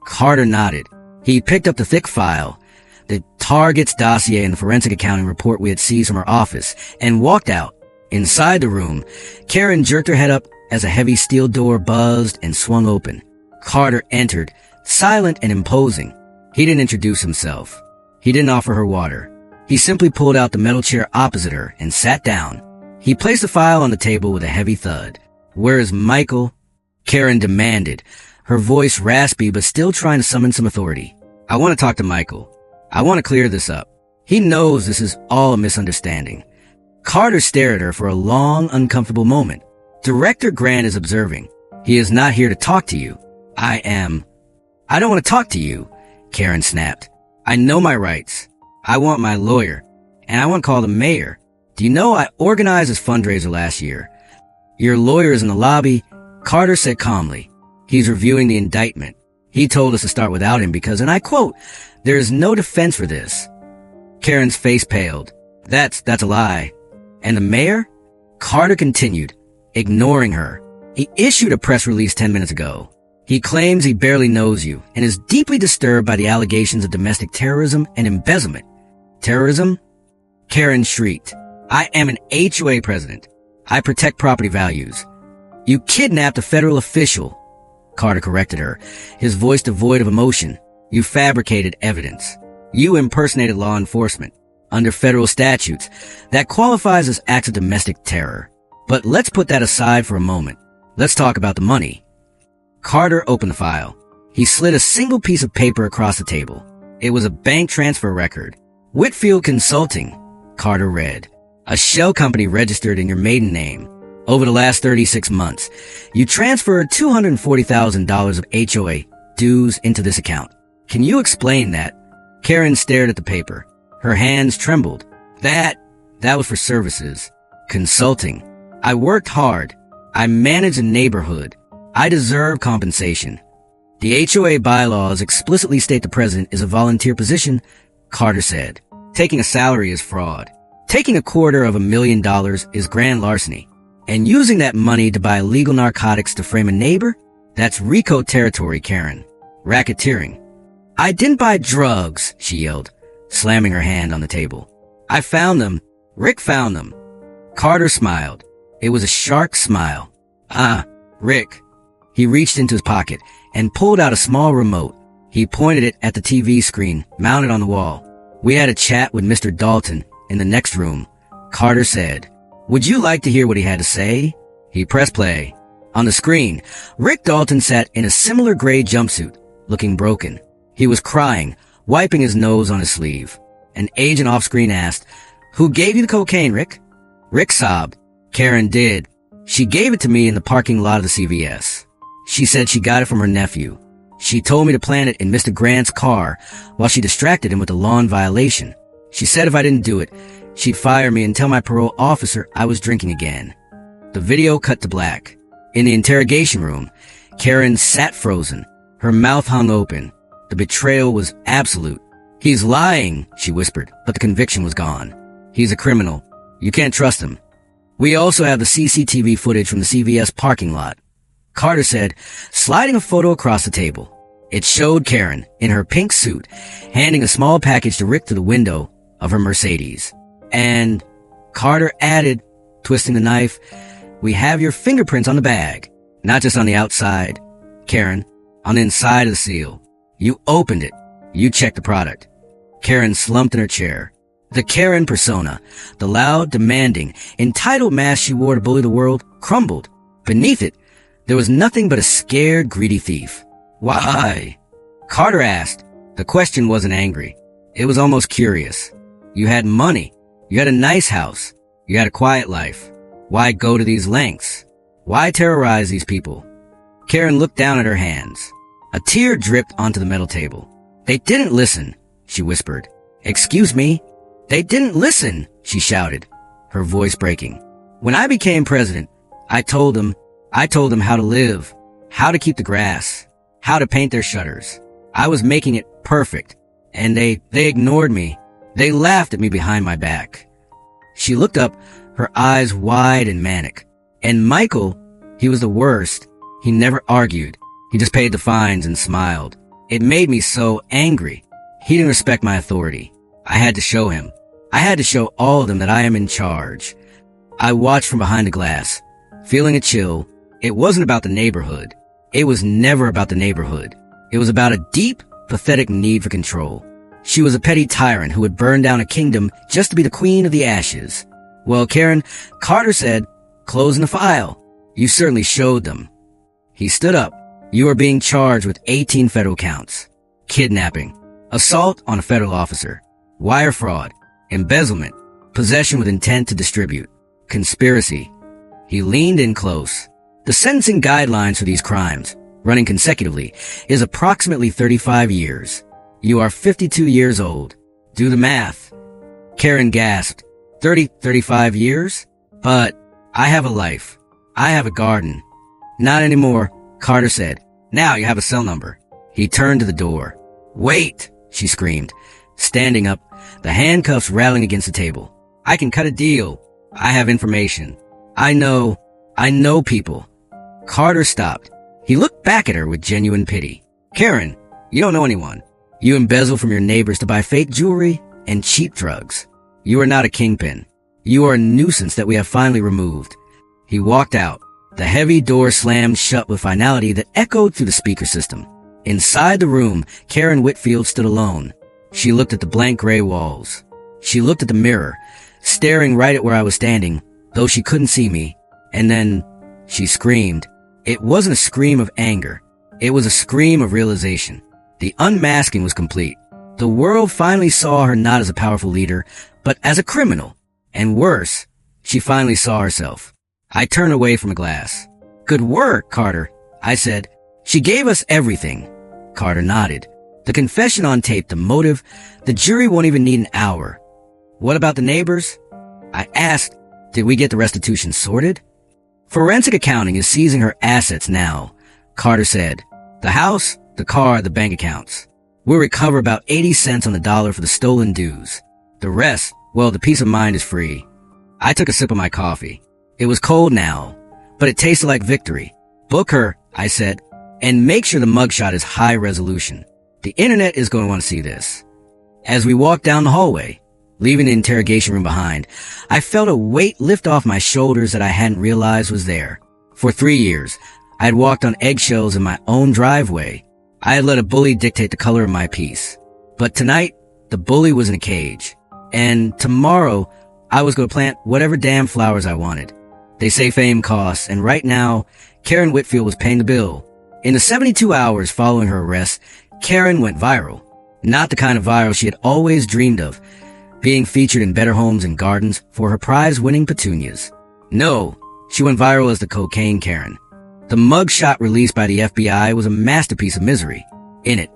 Carter nodded. He picked up the thick file, the target's dossier and the forensic accounting report we had seized from her office, and walked out. Inside the room, Karen jerked her head up as a heavy steel door buzzed and swung open. Carter entered, silent and imposing. He didn't introduce himself. He didn't offer her water. He simply pulled out the metal chair opposite her and sat down. He placed the file on the table with a heavy thud. Where is Michael? Karen demanded, her voice raspy but still trying to summon some authority. I want to talk to Michael. I want to clear this up. He knows this is all a misunderstanding. Carter stared at her for a long, uncomfortable moment. Director Grant is observing. He is not here to talk to you. I am. I don't want to talk to you, Karen snapped. I know my rights. I want my lawyer, and I want to call the mayor. Do you know I organized this fundraiser last year? Your lawyer is in the lobby, Carter said calmly. He's reviewing the indictment. He told us to start without him because, and I quote, there is no defense for this. Karen's face paled. That's a lie. And the mayor? Carter continued, ignoring her. He issued a press release 10 minutes ago. He claims he barely knows you and is deeply disturbed by the allegations of domestic terrorism and embezzlement. Terrorism? Karen shrieked. I am an HOA president. I protect property values. You kidnapped a federal official. Carter corrected her, his voice devoid of emotion. You fabricated evidence. You impersonated law enforcement. Under federal statutes, that qualifies as acts of domestic terror. But let's put that aside for a moment. Let's talk about the money. Carter opened the file. He slid a single piece of paper across the table. It was a bank transfer record. Whitfield Consulting, Carter read. A shell company registered in your maiden name. Over the last 36 months, you transferred $240,000 of HOA dues into this account. Can you explain that? Karen stared at the paper. Her hands trembled. That was for services. Consulting. I worked hard. I manage a neighborhood. I deserve compensation. The HOA bylaws explicitly state the president is a volunteer position, Carter said. Taking a salary is fraud. Taking $250,000 is grand larceny. And using that money to buy illegal narcotics to frame a neighbor? That's RICO territory, Karen. Racketeering. I didn't buy drugs, she yelled, slamming her hand on the table. I found them. Rick found them. Carter smiled. It was a shark smile. Rick. He reached into his pocket and pulled out a small remote. He pointed it at the TV screen mounted on the wall. We had a chat with Mr. Dalton in the next room. Carter said, Would you like to hear what he had to say? He pressed play. On the screen, Rick Dalton sat in a similar gray jumpsuit, looking broken. He was crying, wiping his nose on his sleeve. An agent off-screen asked, Who gave you the cocaine, Rick? Rick sobbed. Karen did. She gave it to me in the parking lot of the CVS. She said she got it from her nephew. She told me to plant it in Mr. Grant's car while she distracted him with a lawn violation. She said if I didn't do it, she'd fire me and tell my parole officer I was drinking again. The video cut to black. In the interrogation room, Karen sat frozen. Her mouth hung open. The betrayal was absolute. He's lying, she whispered, but the conviction was gone. He's a criminal. You can't trust him. We also have the CCTV footage from the CVS parking lot. Carter said, sliding a photo across the table. It showed Karen, in her pink suit, handing a small package to Rick through the window of her Mercedes. And Carter added, twisting the knife, we have your fingerprints on the bag. Not just on the outside, Karen, on the inside of the seal. You opened it. You checked the product. Karen slumped in her chair. The Karen persona, the loud, demanding, entitled mask she wore to bully the world, crumbled. Beneath it, there was nothing but a scared, greedy thief. Why? Carter asked. The question wasn't angry. It was almost curious. You had money. You had a nice house. You had a quiet life. Why go to these lengths? Why terrorize these people? Karen looked down at her hands. A tear dripped onto the metal table. They didn't listen, she whispered. Excuse me? They didn't listen, she shouted, her voice breaking. When I became president, I told them how to live, how to keep the grass, how to paint their shutters. I was making it perfect, and they ignored me. They laughed at me behind my back. She looked up, her eyes wide and manic. And Michael, he was the worst. He never argued. He just paid the fines and smiled. It made me so angry. He didn't respect my authority. I had to show him. I had to show all of them that I am in charge. I watched from behind the glass, feeling a chill. It wasn't about the neighborhood. It was never about the neighborhood. It was about a deep, pathetic need for control. She was a petty tyrant who would burn down a kingdom just to be the queen of the ashes. Well, Karen, Carter said, closing the file. You certainly showed them. He stood up. You are being charged with 18 federal counts. Kidnapping, assault on a federal officer, wire fraud, embezzlement, possession with intent to distribute, conspiracy. He leaned in close. The sentencing guidelines for these crimes, running consecutively, is approximately 35 years. You are 52 years old. Do the math. Karen gasped. 35 years? But I have a life. I have a garden. Not anymore, Carter said. Now you have a cell number. He turned to the door. Wait, she screamed, standing up, the handcuffs rattling against the table. I can cut a deal. I have information. I know people. Carter stopped. He looked back at her with genuine pity. Karen, you don't know anyone. You embezzle from your neighbors to buy fake jewelry, and cheap drugs. You are not a kingpin. You are a nuisance that we have finally removed. He walked out. The heavy door slammed shut with finality that echoed through the speaker system. Inside the room, Karen Whitfield stood alone. She looked at the blank gray walls. She looked at the mirror, staring right at where I was standing, though she couldn't see me. And then she screamed. It wasn't a scream of anger. It was a scream of realization. The unmasking was complete. The world finally saw her not as a powerful leader, but as a criminal. And worse, she finally saw herself. I turned away from the glass. Good work, Carter, I said. She gave us everything. Carter nodded. The confession on tape, the motive, the jury won't even need an hour. What about the neighbors? I asked, did we get the restitution sorted? Forensic accounting is seizing her assets now, Carter said. The house, the car, the bank accounts. We'll recover about 80 cents on the dollar for the stolen dues. The rest, well, the peace of mind is free. I took a sip of my coffee. It was cold now, but it tasted like victory. Book her, I said, and make sure the mugshot is high resolution. The internet is going to want to see this. As we walked down the hallway, leaving the interrogation room behind, I felt a weight lift off my shoulders that I hadn't realized was there. For 3 years, I had walked on eggshells in my own driveway. I had let a bully dictate the color of my piece. But tonight, the bully was in a cage. And tomorrow, I was going to plant whatever damn flowers I wanted. They say fame costs, and right now, Karen Whitfield was paying the bill. In the 72 hours following her arrest, Karen went viral. Not the kind of viral she had always dreamed of, being featured in Better Homes and Gardens for her prize-winning petunias. No, she went viral as the Cocaine Karen. The mugshot released by the FBI was a masterpiece of misery. In it,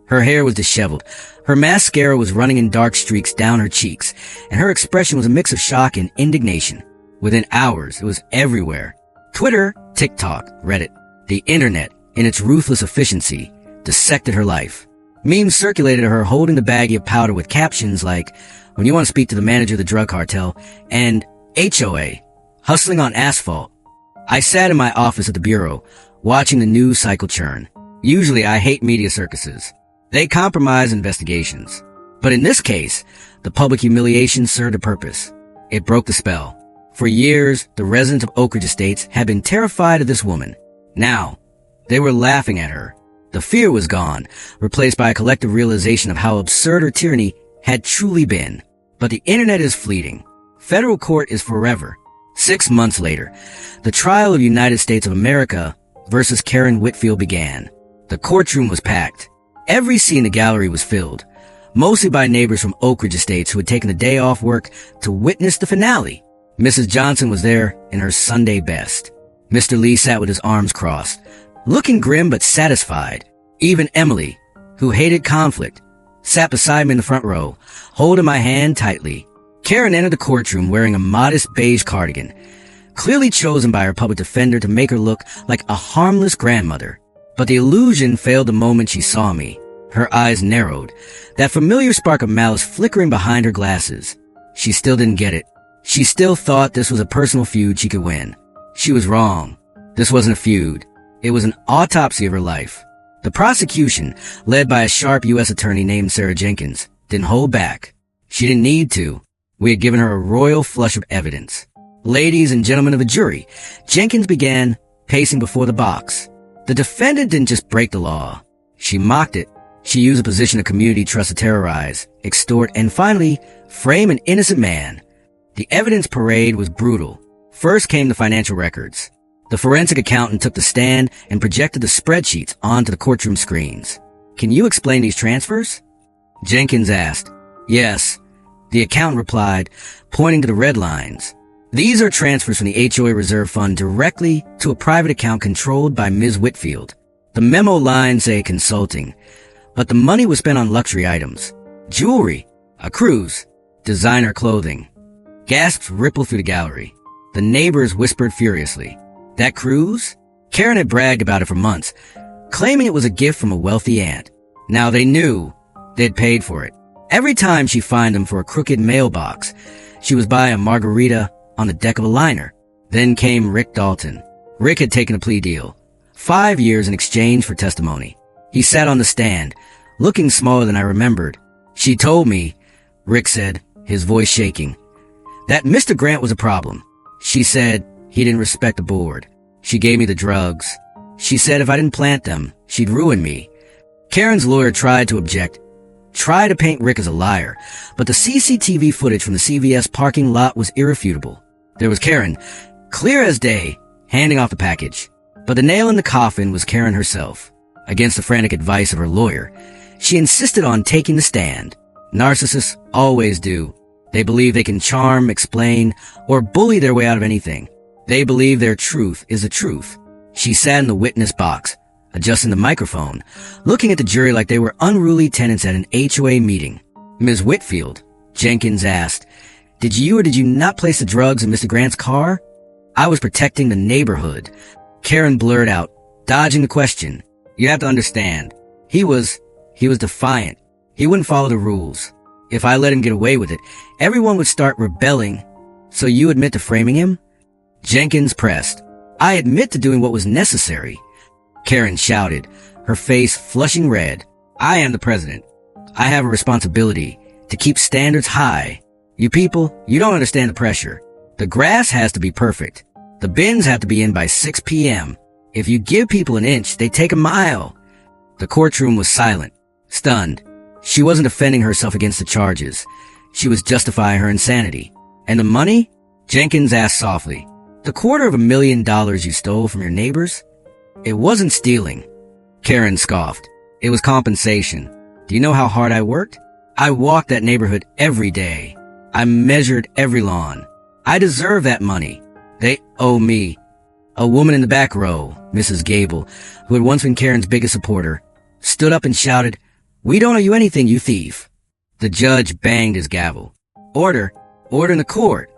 her hair was disheveled, her mascara was running in dark streaks down her cheeks, and her expression was a mix of shock and indignation. Within hours, it was everywhere. Twitter, TikTok, Reddit, the internet, in its ruthless efficiency, dissected her life. Memes circulated of her holding the baggie of powder with captions like, "When you want to speak to the manager of the drug cartel," and HOA, hustling on asphalt. I sat in my office at the bureau, watching the news cycle churn. Usually I hate media circuses. They compromise investigations. But in this case, the public humiliation served a purpose. It broke the spell. For years, the residents of Oak Ridge Estates had been terrified of this woman. Now, they were laughing at her. The fear was gone, replaced by a collective realization of how absurd her tyranny had truly been. But the internet is fleeting. Federal court is forever. 6 months later, the trial of United States of America versus Karen Whitfield began. The courtroom was packed. Every seat in the gallery was filled, mostly by neighbors from Oak Ridge Estates who had taken the day off work to witness the finale. Mrs. Johnson was there in her Sunday best. Mr. Lee sat with his arms crossed, looking grim but satisfied. Even Emily, who hated conflict, sat beside me in the front row, holding my hand tightly. Karen entered the courtroom wearing a modest beige cardigan, clearly chosen by her public defender to make her look like a harmless grandmother. But the illusion failed the moment she saw me. Her eyes narrowed, that familiar spark of malice flickering behind her glasses. She still didn't get it. She still thought this was a personal feud she could win. She was wrong. This wasn't a feud. It was an autopsy of her life. The prosecution, led by a sharp U.S. attorney named Sarah Jenkins, didn't hold back. She didn't need to. We had given her a royal flush of evidence. Ladies and gentlemen of the jury, Jenkins began pacing before the box. The defendant didn't just break the law. She mocked it. She used a position of community trust to terrorize, extort, and finally, frame an innocent man. The evidence parade was brutal. First came the financial records. The forensic accountant took the stand and projected the spreadsheets onto the courtroom screens. "Can you explain these transfers?" Jenkins asked. "Yes," the accountant replied, pointing to the red lines. "These are transfers from the HOA Reserve Fund directly to a private account controlled by Ms. Whitfield. The memo lines say consulting, but the money was spent on luxury items. Jewelry, a cruise, designer clothing." Gasps rippled through the gallery. The neighbors whispered furiously. That cruise? Karen had bragged about it for months, claiming it was a gift from a wealthy aunt. Now they knew they'd paid for it. Every time she fined them for a crooked mailbox, she was buying a margarita on the deck of a liner. Then came Rick Dalton. Rick had taken a plea deal. 5 years in exchange for testimony. He sat on the stand, looking smaller than I remembered. She told me, Rick said, his voice shaking. That Mr. Grant was a problem. She said he didn't respect the board. She gave me the drugs. She said if I didn't plant them, she'd ruin me. Karen's lawyer tried to object, tried to paint Rick as a liar, but the CCTV footage from the CVS parking lot was irrefutable. There was Karen, clear as day, handing off the package. But the nail in the coffin was Karen herself. Against the frantic advice of her lawyer, she insisted on taking the stand. Narcissists always do. They believe they can charm, explain, or bully their way out of anything. They believe their truth is the truth. She sat in the witness box, adjusting the microphone, looking at the jury like they were unruly tenants at an HOA meeting. Ms. Whitfield, Jenkins asked, did you or did you not place the drugs in Mr. Grant's car? I was protecting the neighborhood. Karen blurred out, dodging the question. You have to understand. He was defiant. He wouldn't follow the rules. If I let him get away with it, everyone would start rebelling. So you admit to framing him? Jenkins pressed. I admit to doing what was necessary. Karen shouted, her face flushing red. I am the president. I have a responsibility to keep standards high. You people, you don't understand the pressure. The grass has to be perfect. The bins have to be in by 6 p.m. If you give people an inch, they take a mile. The courtroom was silent, stunned. She wasn't defending herself against the charges. She was justifying her insanity. And the money? Jenkins asked softly. The $250,000 you stole from your neighbors? It wasn't stealing. Karen scoffed. It was compensation. Do you know how hard I worked? I walked that neighborhood every day. I measured every lawn. I deserve that money. They owe me. A woman in the back row, Mrs. Gable, who had once been Karen's biggest supporter, stood up and shouted, We don't owe you anything, you thief. The judge banged his gavel. Order in the court.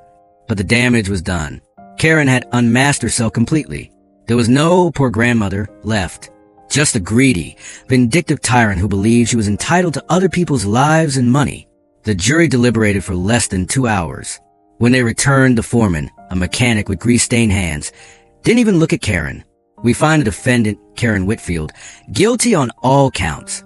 But the damage was done. Karen had unmasked herself completely. There was no poor grandmother left. Just a greedy, vindictive tyrant who believed she was entitled to other people's lives and money. The jury deliberated for less than 2 hours. When they returned, the foreman, a mechanic with grease-stained hands, didn't even look at Karen. We find the defendant, Karen Whitfield, guilty on all counts.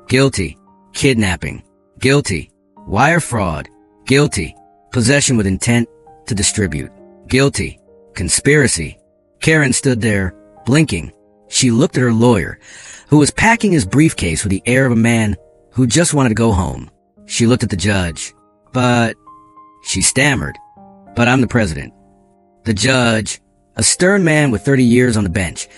Guilty. Kidnapping. Guilty. Wire fraud. Guilty. Possession with intent to distribute. Guilty. Conspiracy. Karen stood there, blinking. She looked at her lawyer, who was packing his briefcase with the air of a man who just wanted to go home. She looked at the judge. But, she stammered, but I'm the president. The judge, a stern man with 30 years on the bench,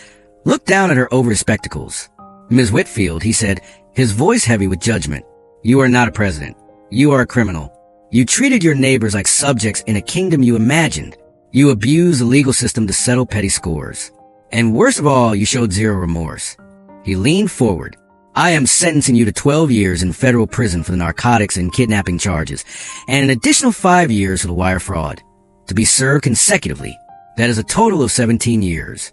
looked down at her over his spectacles. Ms. Whitfield, he said, his voice heavy with judgment. You are not a president. You are a criminal. You treated your neighbors like subjects in a kingdom you imagined. You abused the legal system to settle petty scores. And worst of all, you showed zero remorse. He leaned forward. I am sentencing you to 12 years in federal prison for the narcotics and kidnapping charges, and an additional 5 years for the wire fraud, to be served consecutively. That is a total of 17 years.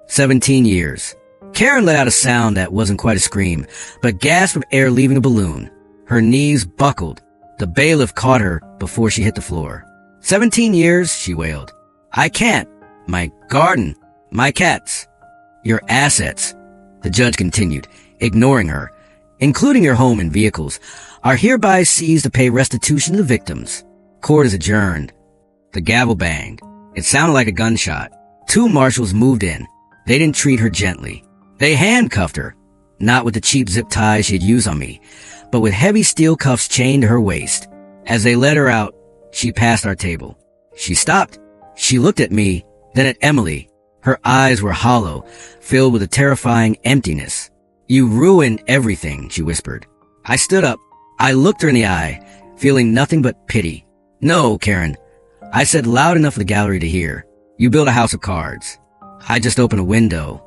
17 years. Karen let out a sound that wasn't quite a scream, but a gasp of air leaving a balloon. Her knees buckled. The bailiff caught her before she hit the floor. 17 years, she wailed. I can't. My garden. My cats. Your assets. The judge continued, ignoring her, including your home and vehicles, are hereby seized to pay restitution to the victims. Court is adjourned. The gavel banged. It sounded like a gunshot. 2 marshals moved in. They didn't treat her gently. They handcuffed her, not with the cheap zip ties she had used on me, but with heavy steel cuffs chained to her waist. As they led her out, she passed our table. She stopped. She looked at me, then at Emily. Her eyes were hollow, filled with a terrifying emptiness. You ruined everything, she whispered. I stood up. I looked her in the eye, feeling nothing but pity. No, Karen, I said loud enough for the gallery to hear. You built a house of cards. I just opened a window.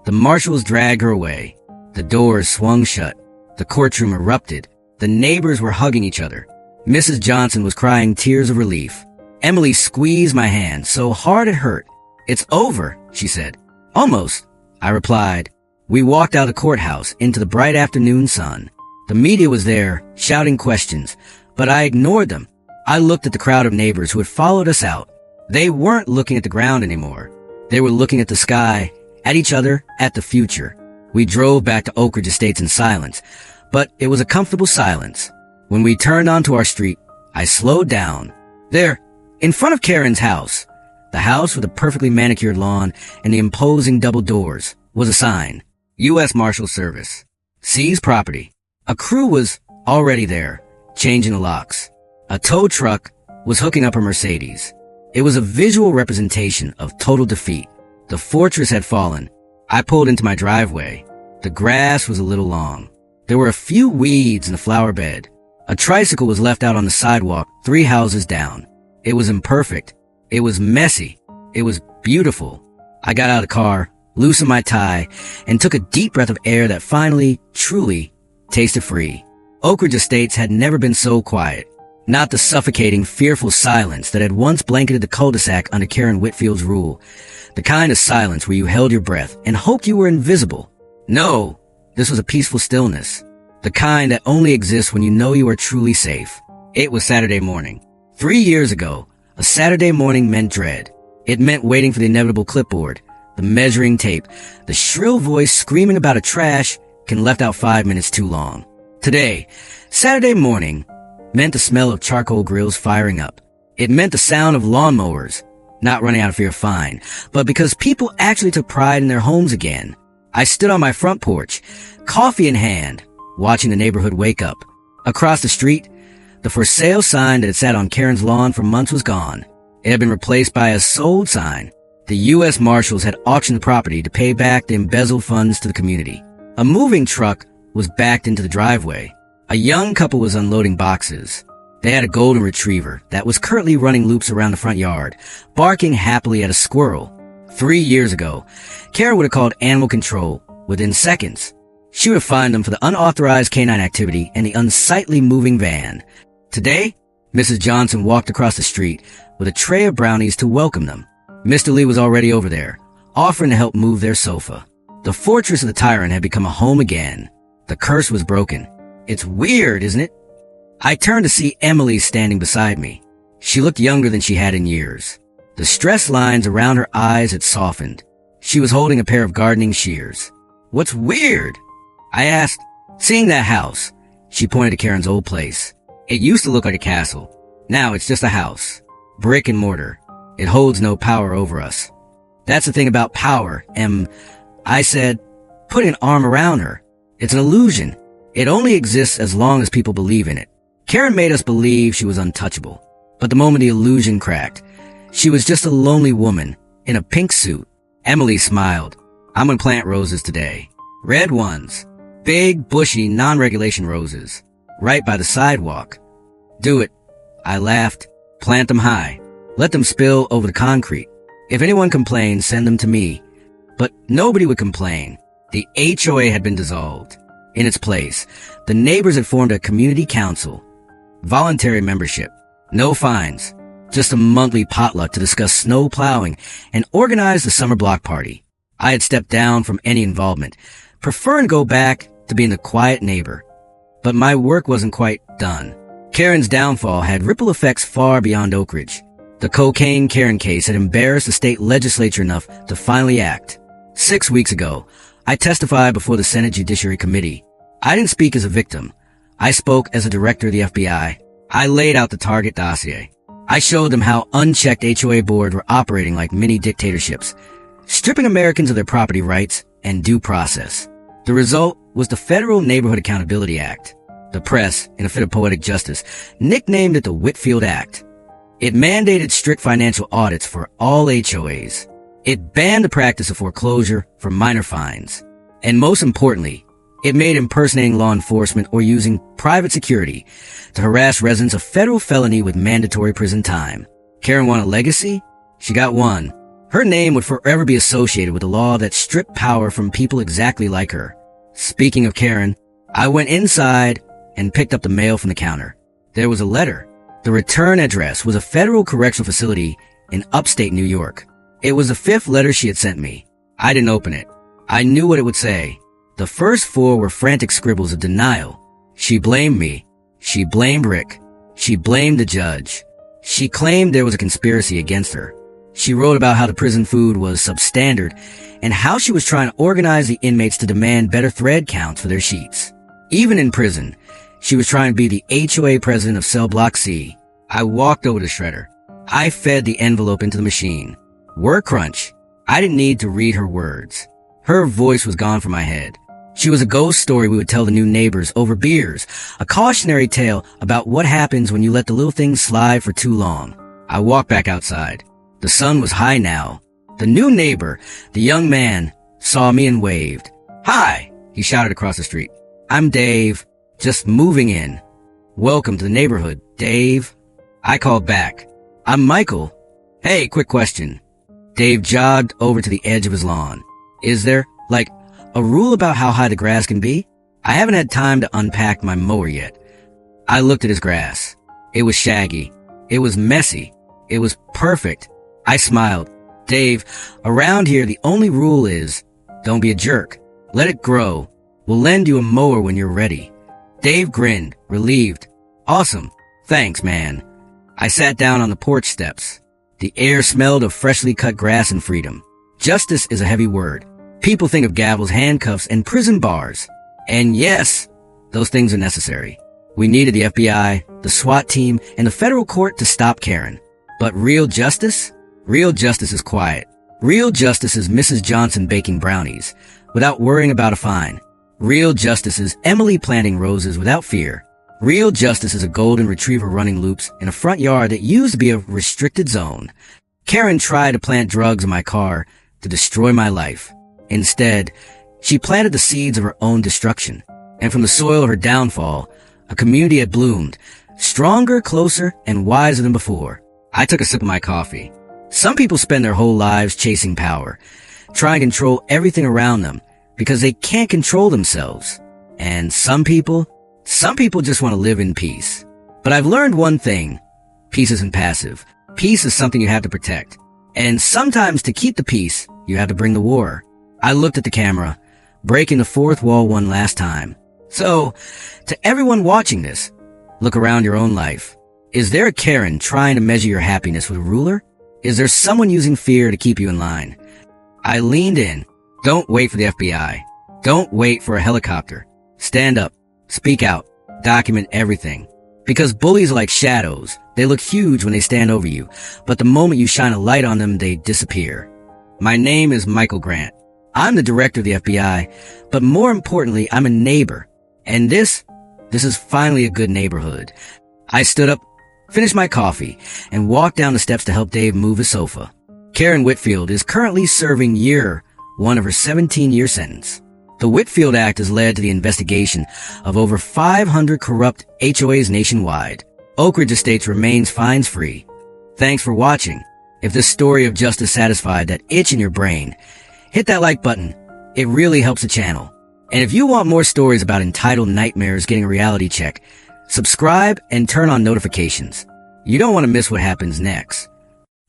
The marshals dragged her away. The doors swung shut. The courtroom erupted. The neighbors were hugging each other. Mrs. Johnson was crying tears of relief. Emily squeezed my hand so hard it hurt. It's over, she said. Almost, I replied. We walked out of the courthouse into the bright afternoon sun. The media was there, shouting questions, but I ignored them. I looked at the crowd of neighbors who had followed us out. They weren't looking at the ground anymore. They were looking at the sky, at each other, at the future. We drove back to Oak Ridge Estates in silence, but it was a comfortable silence. When we turned onto our street, I slowed down. There, in front of Karen's house, the house with a perfectly manicured lawn and the imposing double doors, was a sign. U.S. Marshal Service. Seize property. A crew was already there, changing the locks. A tow truck was hooking up a Mercedes. It was a visual representation of total defeat. The fortress had fallen. I pulled into my driveway. The grass was a little long. There were a few weeds in the flower bed. A tricycle was left out on the sidewalk 3 houses down. It was imperfect. It was messy. It was beautiful. I got out of the car, loosened my tie, and took a deep breath of air that finally, truly, tasted free. Oak Ridge Estates had never been so quiet. Not the suffocating, fearful silence that had once blanketed the cul-de-sac under Karen Whitfield's rule. The kind of silence where you held your breath and hoped you were invisible. No, this was a peaceful stillness. The kind that only exists when you know you are truly safe. It was Saturday morning. 3 years ago, a Saturday morning meant dread. It meant waiting for the inevitable clipboard, the measuring tape, the shrill voice screaming about a trash can left out 5 minutes too long. Today, Saturday morning, meant the smell of charcoal grills firing up. It meant the sound of lawnmowers, not running out of fear of fine, but because people actually took pride in their homes again. I stood on my front porch, coffee in hand, watching the neighborhood wake up. Across the street, the for sale sign that had sat on Karen's lawn for months was gone. It had been replaced by a sold sign. The U.S. Marshals had auctioned the property to pay back the embezzled funds to the community. A moving truck was backed into the driveway. A young couple was unloading boxes. They had a golden retriever that was currently running loops around the front yard, barking happily at a squirrel. 3 years ago, Karen would have called animal control within seconds. She would have fined them for the unauthorized canine activity and the unsightly moving van. Today, Mrs. Johnson walked across the street with a tray of brownies to welcome them. Mr. Lee was already over there, offering to help move their sofa. The fortress of the tyrant had become a home again. The curse was broken. It's weird, isn't it? I turned to see Emily standing beside me. She looked younger than she had in years. The stress lines around her eyes had softened. She was holding a pair of gardening shears. What's weird? I asked. Seeing that house, she pointed to Karen's old place. It used to look like a castle. Now it's just a house. Brick and mortar. It holds no power over us. That's the thing about power, I said, put an arm around her. It's an illusion. It only exists as long as people believe in it. Karen made us believe she was untouchable. But the moment the illusion cracked, she was just a lonely woman in a pink suit. Emily smiled. I'm gonna plant roses today. Red ones. Big, bushy, non-regulation roses. Right by the sidewalk. Do it. I laughed. Plant them high. Let them spill over the concrete. If anyone complains, send them to me. But nobody would complain. The HOA had been dissolved. In its place, the neighbors had formed a community council. Voluntary membership. No fines. Just a monthly potluck to discuss snow plowing and organize the summer block party. I had stepped down from any involvement, preferring to go back to being the quiet neighbor. But my work wasn't quite done. Karen's downfall had ripple effects far beyond Oak Ridge. The cocaine Karen case had embarrassed the state legislature enough to finally act. 6 weeks ago, I testified before the Senate Judiciary Committee. I didn't speak as a victim. I spoke as a director of the FBI. I laid out the target dossier. I showed them how unchecked HOA boards were operating like mini dictatorships, stripping Americans of their property rights and due process. The result was the Federal Neighborhood Accountability Act. The press, in a fit of poetic justice, nicknamed it the Whitfield Act. It mandated strict financial audits for all HOAs. It banned the practice of foreclosure for minor fines. And most importantly, it made impersonating law enforcement or using private security to harass residents a federal felony with mandatory prison time. Karen wanted a legacy? She got one. Her name would forever be associated with a law that stripped power from people exactly like her. Speaking of Karen, I went inside and picked up the mail from the counter. There was a letter. The return address was a federal correctional facility in upstate New York. It was the 5th letter she had sent me. I didn't open it. I knew what it would say. The first 4 were frantic scribbles of denial. She blamed me. She blamed Rick. She blamed the judge. She claimed there was a conspiracy against her. She wrote about how the prison food was substandard and how she was trying to organize the inmates to demand better thread counts for their sheets. Even in prison, She was trying to be the HOA President of Cell Block C. I walked over to Shredder. I fed the envelope into the machine. Word crunch. I didn't need to read her words. Her voice was gone from my head. She was a ghost story we would tell the new neighbors over beers, a cautionary tale about what happens when you let the little things slide for too long. I walked back outside. The sun was high now. The new neighbor, the young man, saw me and waved. "Hi," he shouted across the street. "I'm Dave, just moving in." "Welcome to the neighborhood, Dave." I called back. "I'm Michael." "Hey, quick question." Dave jogged over to the edge of his lawn. "Is there, a rule about how high the grass can be?" I haven't had time to unpack my mower yet. I looked at his grass. It was shaggy. It was messy. It was perfect. I smiled. "Dave, around here the only rule is, don't be a jerk. Let it grow. We'll lend you a mower when you're ready." Dave grinned, relieved. "Awesome. Thanks, man." I sat down on the porch steps. The air smelled of freshly cut grass and freedom. Justice is a heavy word. People think of gavels, handcuffs, and prison bars. And yes, those things are necessary. We needed the FBI, the SWAT team, and the federal court to stop Karen. But real justice? Real justice is quiet. Real justice is Mrs. Johnson baking brownies without worrying about a fine. Real justice is Emily planting roses without fear. Real justice is a golden retriever running loops in a front yard that used to be a restricted zone. Karen tried to plant drugs in my car to destroy my life. Instead, she planted the seeds of her own destruction. And from the soil of her downfall, a community had bloomed, stronger, closer, and wiser than before. I took a sip of my coffee. Some people spend their whole lives chasing power, trying to control everything around them because they can't control themselves. And some people just want to live in peace. But I've learned one thing. Peace isn't passive. Peace is something you have to protect. And sometimes to keep the peace, you have to bring the war. I looked at the camera, breaking the fourth wall one last time. So, to everyone watching this, look around your own life. Is there a Karen trying to measure your happiness with a ruler? Is there someone using fear to keep you in line? I leaned in. Don't wait for the FBI. Don't wait for a helicopter. Stand up. Speak out. Document everything. Because bullies are like shadows. They look huge when they stand over you, but the moment you shine a light on them, they disappear. My name is Michael Grant. I'm the director of the FBI, but more importantly, I'm a neighbor. And this is finally a good neighborhood. I stood up, finished my coffee, and walked down the steps to help Dave move his sofa. Karen Whitfield is currently serving year one of her 17-year sentence. The Whitfield Act has led to the investigation of over 500 corrupt HOAs nationwide. Oak Ridge Estates remains fines-free. Thanks for watching. If this story of justice satisfied that itch in your brain, hit that like button. It really helps the channel. And if you want more stories about entitled nightmares getting a reality check, subscribe and turn on notifications. You don't want to miss what happens next.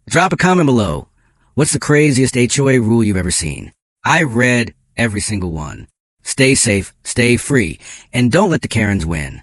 Drop a comment below. What's the craziest HOA rule you've ever seen? I read every single one. Stay safe, stay free, and don't let the Karens win.